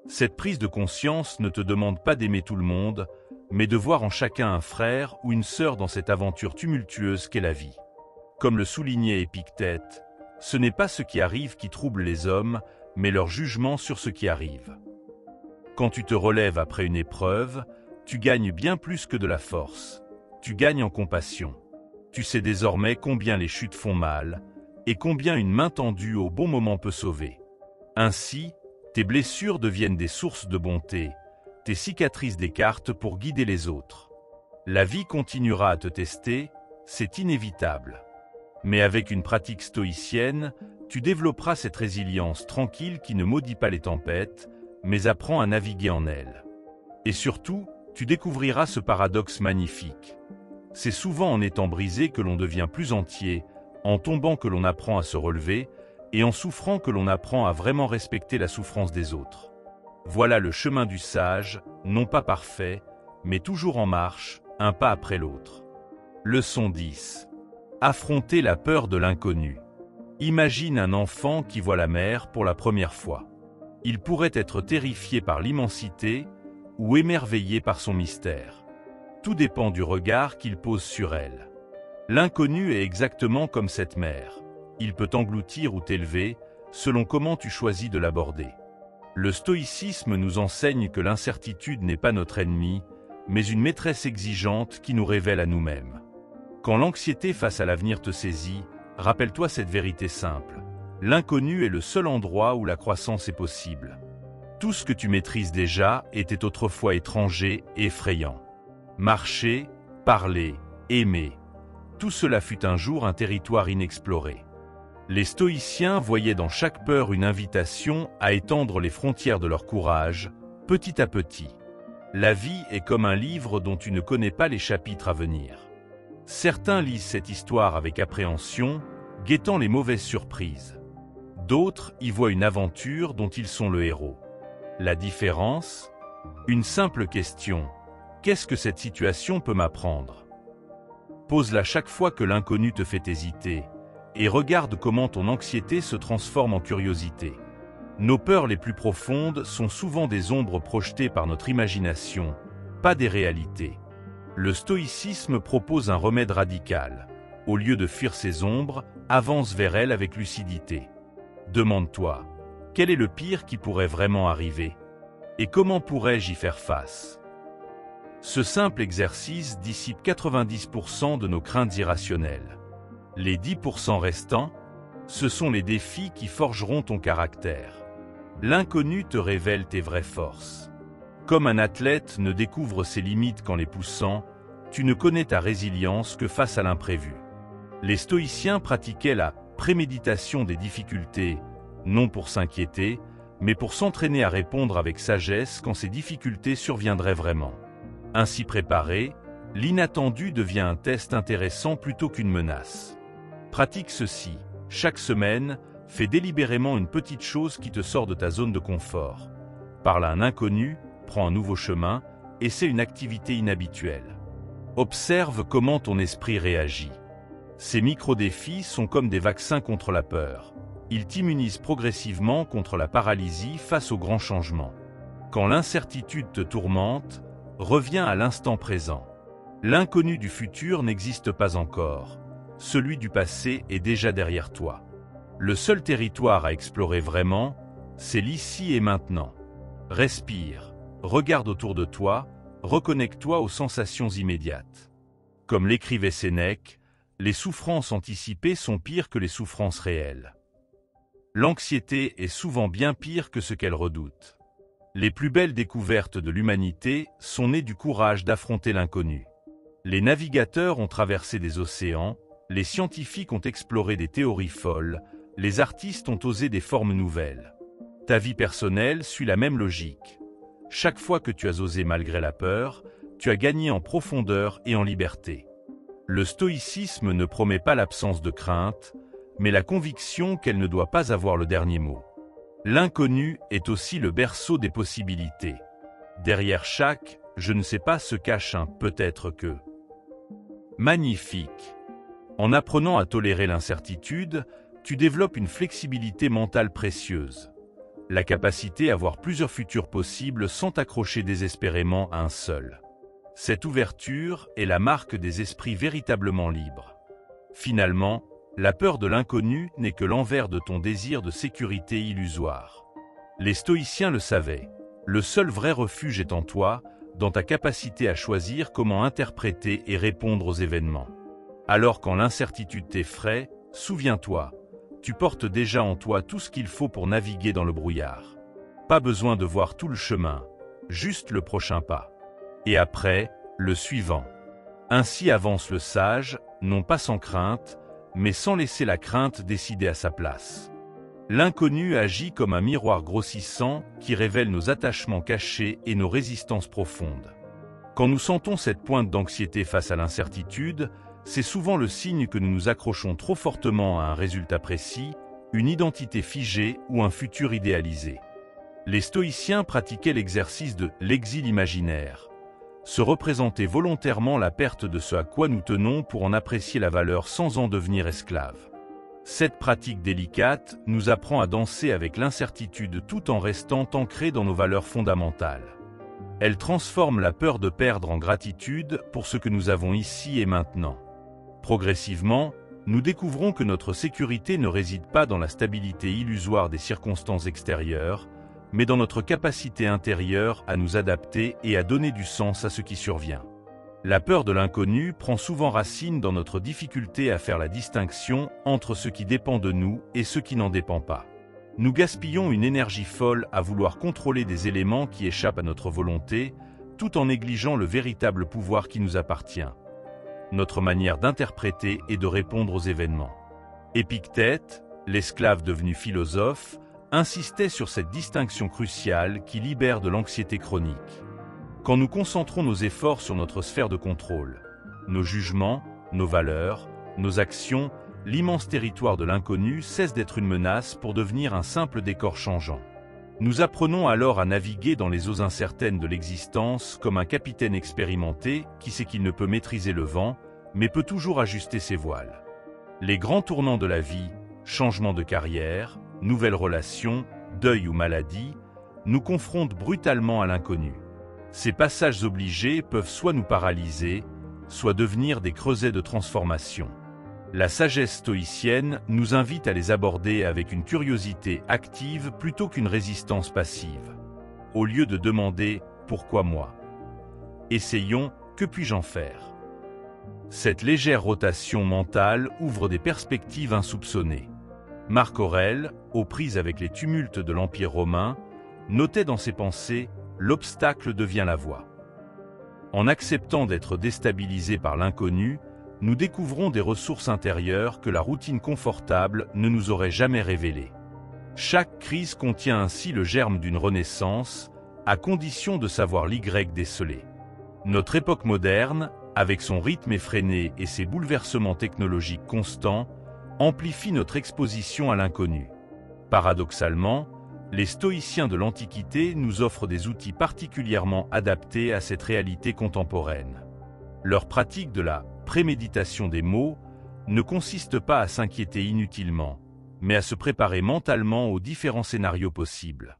Cette prise de conscience ne te demande pas d'aimer tout le monde, mais de voir en chacun un frère ou une sœur dans cette aventure tumultueuse qu'est la vie. Comme le soulignait Épictète, ce n'est pas ce qui arrive qui trouble les hommes, mais leur jugement sur ce qui arrive. Quand tu te relèves après une épreuve, tu gagnes bien plus que de la force. Tu gagnes en compassion. Tu sais désormais combien les chutes font mal, et combien une main tendue au bon moment peut sauver. Ainsi, tes blessures deviennent des sources de bonté, tes cicatrices des cartes pour guider les autres. La vie continuera à te tester, c'est inévitable. Mais avec une pratique stoïcienne, tu développeras cette résilience tranquille qui ne maudit pas les tempêtes, mais apprend à naviguer en elles. Et surtout, tu découvriras ce paradoxe magnifique. C'est souvent en étant brisé que l'on devient plus entier, en tombant que l'on apprend à se relever, et en souffrant que l'on apprend à vraiment respecter la souffrance des autres. Voilà le chemin du sage, non pas parfait, mais toujours en marche, un pas après l'autre. Leçon 10. Affronter la peur de l'inconnu. Imagine un enfant qui voit la mer pour la première fois. Il pourrait être terrifié par l'immensité ou émerveillé par son mystère. Tout dépend du regard qu'il pose sur elle. L'inconnu est exactement comme cette mer. Il peut t'engloutir ou t'élever, selon comment tu choisis de l'aborder. Le stoïcisme nous enseigne que l'incertitude n'est pas notre ennemi, mais une maîtresse exigeante qui nous révèle à nous-mêmes. Quand l'anxiété face à l'avenir te saisit, rappelle-toi cette vérité simple. L'inconnu est le seul endroit où la croissance est possible. Tout ce que tu maîtrises déjà était autrefois étranger et effrayant. Marcher, parler, aimer. Tout cela fut un jour un territoire inexploré. Les stoïciens voyaient dans chaque peur une invitation à étendre les frontières de leur courage, petit à petit. La vie est comme un livre dont tu ne connais pas les chapitres à venir. Certains lisent cette histoire avec appréhension, guettant les mauvaises surprises. D'autres y voient une aventure dont ils sont le héros. La différence? Une simple question. Qu'est-ce que cette situation peut m'apprendre? Pose-la chaque fois que l'inconnu te fait hésiter, et regarde comment ton anxiété se transforme en curiosité. Nos peurs les plus profondes sont souvent des ombres projetées par notre imagination, pas des réalités. Le stoïcisme propose un remède radical. Au lieu de fuir ces ombres, avance vers elles avec lucidité. Demande-toi, quel est le pire qui pourrait vraiment arriver? Et comment pourrais-je y faire face? Ce simple exercice dissipe 90% de nos craintes irrationnelles. Les 10% restants, ce sont les défis qui forgeront ton caractère. L'inconnu te révèle tes vraies forces. Comme un athlète ne découvre ses limites qu'en les poussant, tu ne connais ta résilience que face à l'imprévu. Les stoïciens pratiquaient la préméditation des difficultés, non pour s'inquiéter, mais pour s'entraîner à répondre avec sagesse quand ces difficultés surviendraient vraiment. Ainsi préparé, l'inattendu devient un test intéressant plutôt qu'une menace. Pratique ceci. Chaque semaine, fais délibérément une petite chose qui te sort de ta zone de confort. Parle à un inconnu, prends un nouveau chemin, essaie une activité inhabituelle. Observe comment ton esprit réagit. Ces micro-défis sont comme des vaccins contre la peur. Ils t'immunisent progressivement contre la paralysie face aux grands changements. Quand l'incertitude te tourmente, reviens à l'instant présent. L'inconnu du futur n'existe pas encore. Celui du passé est déjà derrière toi. Le seul territoire à explorer vraiment, c'est l'ici et maintenant. Respire, regarde autour de toi, reconnecte-toi aux sensations immédiates. Comme l'écrivait Sénèque, Les souffrances anticipées sont pires que les souffrances réelles. L'anxiété est souvent bien pire que ce qu'elle redoute. Les plus belles découvertes de l'humanité sont nées du courage d'affronter l'inconnu. Les navigateurs ont traversé des océans, les scientifiques ont exploré des théories folles, les artistes ont osé des formes nouvelles. Ta vie personnelle suit la même logique. Chaque fois que tu as osé malgré la peur, tu as gagné en profondeur et en liberté. Le stoïcisme ne promet pas l'absence de crainte, mais la conviction qu'elle ne doit pas avoir le dernier mot. L'inconnu est aussi le berceau des possibilités. Derrière chaque « je ne sais pas » se cache un « peut-être que ». Magnifique. En apprenant à tolérer l'incertitude, tu développes une flexibilité mentale précieuse. La capacité à voir plusieurs futurs possibles sans t'accrocher désespérément à un seul. Cette ouverture est la marque des esprits véritablement libres. Finalement, la peur de l'inconnu n'est que l'envers de ton désir de sécurité illusoire. Les stoïciens le savaient. Le seul vrai refuge est en toi, dans ta capacité à choisir comment interpréter et répondre aux événements. Alors quand l'incertitude t'effraie, souviens-toi, tu portes déjà en toi tout ce qu'il faut pour naviguer dans le brouillard. Pas besoin de voir tout le chemin, juste le prochain pas. Et après, le suivant. Ainsi avance le sage, non pas sans crainte, mais sans laisser la crainte décider à sa place. L'inconnu agit comme un miroir grossissant qui révèle nos attachements cachés et nos résistances profondes. Quand nous sentons cette pointe d'anxiété face à l'incertitude, c'est souvent le signe que nous nous accrochons trop fortement à un résultat précis, une identité figée ou un futur idéalisé. Les stoïciens pratiquaient l'exercice de l'exil imaginaire. Se représenter volontairement la perte de ce à quoi nous tenons pour en apprécier la valeur sans en devenir esclave. Cette pratique délicate nous apprend à danser avec l'incertitude tout en restant ancrés dans nos valeurs fondamentales. Elle transforme la peur de perdre en gratitude pour ce que nous avons ici et maintenant. Progressivement, nous découvrons que notre sécurité ne réside pas dans la stabilité illusoire des circonstances extérieures, mais dans notre capacité intérieure à nous adapter et à donner du sens à ce qui survient. La peur de l'inconnu prend souvent racine dans notre difficulté à faire la distinction entre ce qui dépend de nous et ce qui n'en dépend pas. Nous gaspillons une énergie folle à vouloir contrôler des éléments qui échappent à notre volonté, tout en négligeant le véritable pouvoir qui nous appartient. Notre manière d'interpréter et de répondre aux événements. Épictète, l'esclave devenu philosophe, insistait sur cette distinction cruciale qui libère de l'anxiété chronique. Quand nous concentrons nos efforts sur notre sphère de contrôle, nos jugements, nos valeurs, nos actions, l'immense territoire de l'inconnu cesse d'être une menace pour devenir un simple décor changeant. Nous apprenons alors à naviguer dans les eaux incertaines de l'existence comme un capitaine expérimenté qui sait qu'il ne peut maîtriser le vent, mais peut toujours ajuster ses voiles. Les grands tournants de la vie, changement de carrière, nouvelles relations, deuil ou maladie, nous confrontent brutalement à l'inconnu. Ces passages obligés peuvent soit nous paralyser, soit devenir des creusets de transformation. La sagesse stoïcienne nous invite à les aborder avec une curiosité active plutôt qu'une résistance passive. Au lieu de demander « Pourquoi moi ?», essayons « Que puis-je en faire ?» Cette légère rotation mentale ouvre des perspectives insoupçonnées. Marc Aurèle, aux prises avec les tumultes de l'Empire romain, notait dans ses pensées « L'obstacle devient la voie ». En acceptant d'être déstabilisés par l'inconnu, nous découvrons des ressources intérieures que la routine confortable ne nous aurait jamais révélées. Chaque crise contient ainsi le germe d'une renaissance, à condition de savoir l'Y déceler. Notre époque moderne, avec son rythme effréné et ses bouleversements technologiques constants, amplifie notre exposition à l'inconnu. Paradoxalement, les stoïciens de l'Antiquité nous offrent des outils particulièrement adaptés à cette réalité contemporaine. Leur pratique de la préméditation des mots ne consiste pas à s'inquiéter inutilement, mais à se préparer mentalement aux différents scénarios possibles.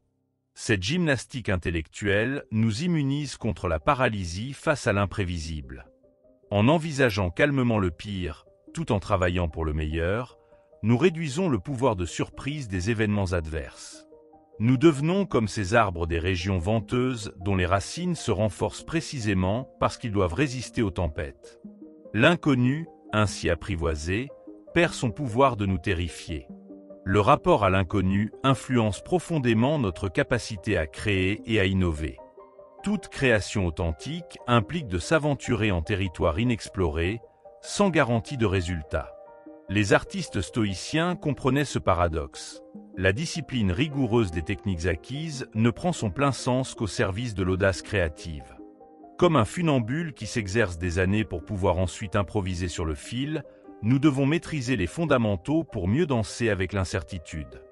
Cette gymnastique intellectuelle nous immunise contre la paralysie face à l'imprévisible. En envisageant calmement le pire, tout en travaillant pour le meilleur, nous réduisons le pouvoir de surprise des événements adverses. Nous devenons comme ces arbres des régions venteuses dont les racines se renforcent précisément parce qu'ils doivent résister aux tempêtes. L'inconnu ainsi apprivoisé, perd son pouvoir de nous terrifier. Le rapport à l'inconnu influence profondément notre capacité à créer et à innover. Toute création authentique implique de s'aventurer en territoire inexploré, sans garantie de résultat. Les artistes stoïciens comprenaient ce paradoxe. La discipline rigoureuse des techniques acquises ne prend son plein sens qu'au service de l'audace créative. Comme un funambule qui s'exerce des années pour pouvoir ensuite improviser sur le fil, nous devons maîtriser les fondamentaux pour mieux danser avec l'incertitude.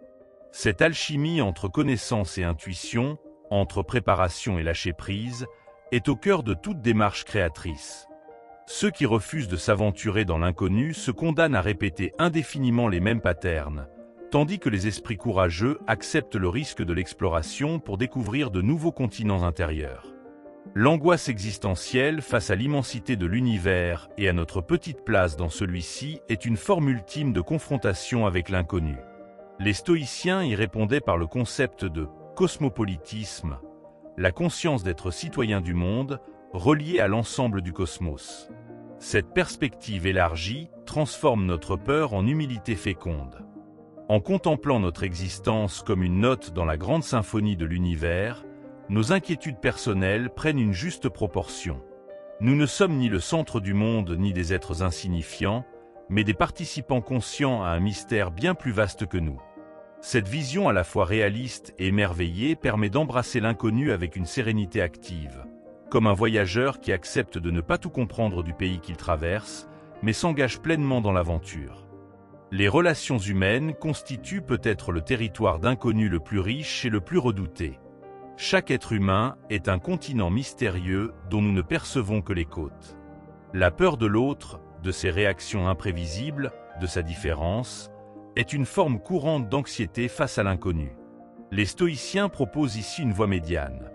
Cette alchimie entre connaissance et intuition, entre préparation et lâcher-prise, est au cœur de toute démarche créatrice. Ceux qui refusent de s'aventurer dans l'inconnu se condamnent à répéter indéfiniment les mêmes patterns, tandis que les esprits courageux acceptent le risque de l'exploration pour découvrir de nouveaux continents intérieurs. L'angoisse existentielle face à l'immensité de l'univers et à notre petite place dans celui-ci est une forme ultime de confrontation avec l'inconnu. Les stoïciens y répondaient par le concept de cosmopolitisme, la conscience d'être citoyen du monde, relié à l'ensemble du cosmos. Cette perspective élargie transforme notre peur en humilité féconde. En contemplant notre existence comme une note dans la grande symphonie de l'univers, nos inquiétudes personnelles prennent une juste proportion. Nous ne sommes ni le centre du monde ni des êtres insignifiants, mais des participants conscients à un mystère bien plus vaste que nous. Cette vision à la fois réaliste et émerveillée permet d'embrasser l'inconnu avec une sérénité active, comme un voyageur qui accepte de ne pas tout comprendre du pays qu'il traverse, mais s'engage pleinement dans l'aventure. Les relations humaines constituent peut-être le territoire d'inconnu le plus riche et le plus redouté. Chaque être humain est un continent mystérieux dont nous ne percevons que les côtes. La peur de l'autre, de ses réactions imprévisibles, de sa différence, est une forme courante d'anxiété face à l'inconnu. Les stoïciens proposent ici une voie médiane.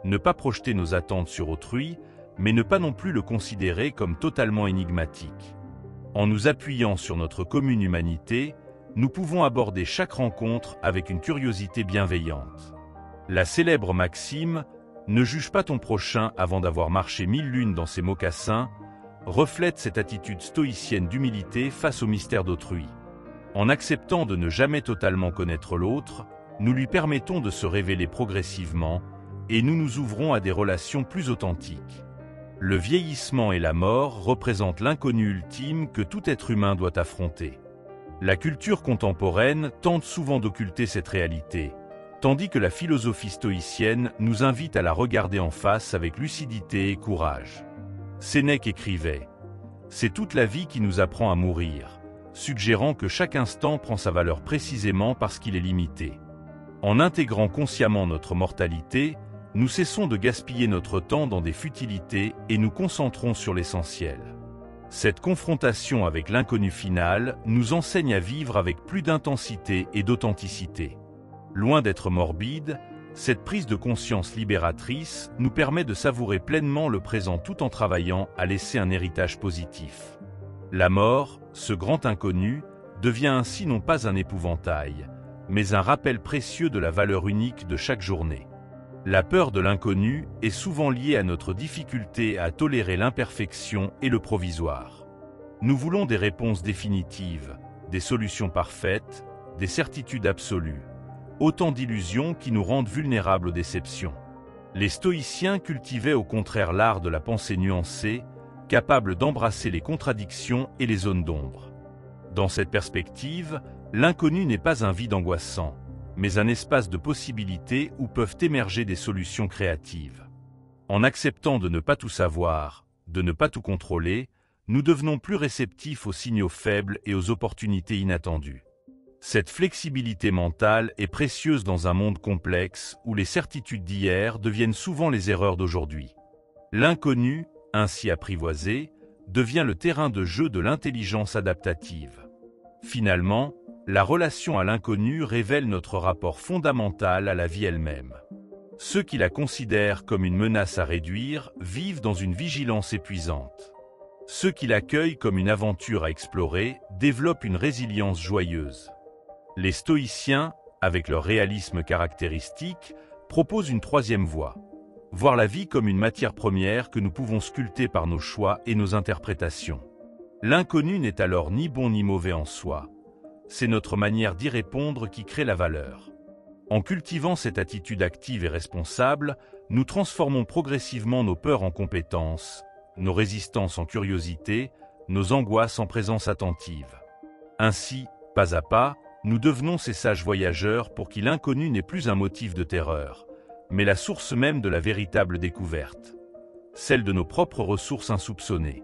Ne pas projeter nos attentes sur autrui, mais ne pas non plus le considérer comme totalement énigmatique. En nous appuyant sur notre commune humanité, nous pouvons aborder chaque rencontre avec une curiosité bienveillante. La célèbre maxime « Ne juge pas ton prochain avant d'avoir marché 1000 lunes dans ses mocassins » reflète cette attitude stoïcienne d'humilité face au mystère d'autrui. En acceptant de ne jamais totalement connaître l'autre, nous lui permettons de se révéler progressivement et nous nous ouvrons à des relations plus authentiques. Le vieillissement et la mort représentent l'inconnu ultime que tout être humain doit affronter. La culture contemporaine tente souvent d'occulter cette réalité, tandis que la philosophie stoïcienne nous invite à la regarder en face avec lucidité et courage. Sénèque écrivait « C'est toute la vie qui nous apprend à mourir », suggérant que chaque instant prend sa valeur précisément parce qu'il est limité. En intégrant consciemment notre mortalité, nous cessons de gaspiller notre temps dans des futilités et nous concentrons sur l'essentiel. Cette confrontation avec l'inconnu final nous enseigne à vivre avec plus d'intensité et d'authenticité. Loin d'être morbide, cette prise de conscience libératrice nous permet de savourer pleinement le présent tout en travaillant à laisser un héritage positif. La mort, ce grand inconnu, devient ainsi non pas un épouvantail, mais un rappel précieux de la valeur unique de chaque journée. La peur de l'inconnu est souvent liée à notre difficulté à tolérer l'imperfection et le provisoire. Nous voulons des réponses définitives, des solutions parfaites, des certitudes absolues. Autant d'illusions qui nous rendent vulnérables aux déceptions. Les stoïciens cultivaient au contraire l'art de la pensée nuancée, capable d'embrasser les contradictions et les zones d'ombre. Dans cette perspective, l'inconnu n'est pas un vide angoissant, mais un espace de possibilités où peuvent émerger des solutions créatives. En acceptant de ne pas tout savoir, de ne pas tout contrôler, nous devenons plus réceptifs aux signaux faibles et aux opportunités inattendues. Cette flexibilité mentale est précieuse dans un monde complexe où les certitudes d'hier deviennent souvent les erreurs d'aujourd'hui. L'inconnu, ainsi apprivoisé, devient le terrain de jeu de l'intelligence adaptative. Finalement, la relation à l'inconnu révèle notre rapport fondamental à la vie elle-même. Ceux qui la considèrent comme une menace à réduire vivent dans une vigilance épuisante. Ceux qui l'accueillent comme une aventure à explorer développent une résilience joyeuse. Les stoïciens, avec leur réalisme caractéristique, proposent une troisième voie. Voir la vie comme une matière première que nous pouvons sculpter par nos choix et nos interprétations. L'inconnu n'est alors ni bon ni mauvais en soi. C'est notre manière d'y répondre qui crée la valeur. En cultivant cette attitude active et responsable, nous transformons progressivement nos peurs en compétences, nos résistances en curiosité, nos angoisses en présence attentive. Ainsi, pas à pas, nous devenons ces sages voyageurs pour qui l'inconnu n'est plus un motif de terreur, mais la source même de la véritable découverte, celle de nos propres ressources insoupçonnées.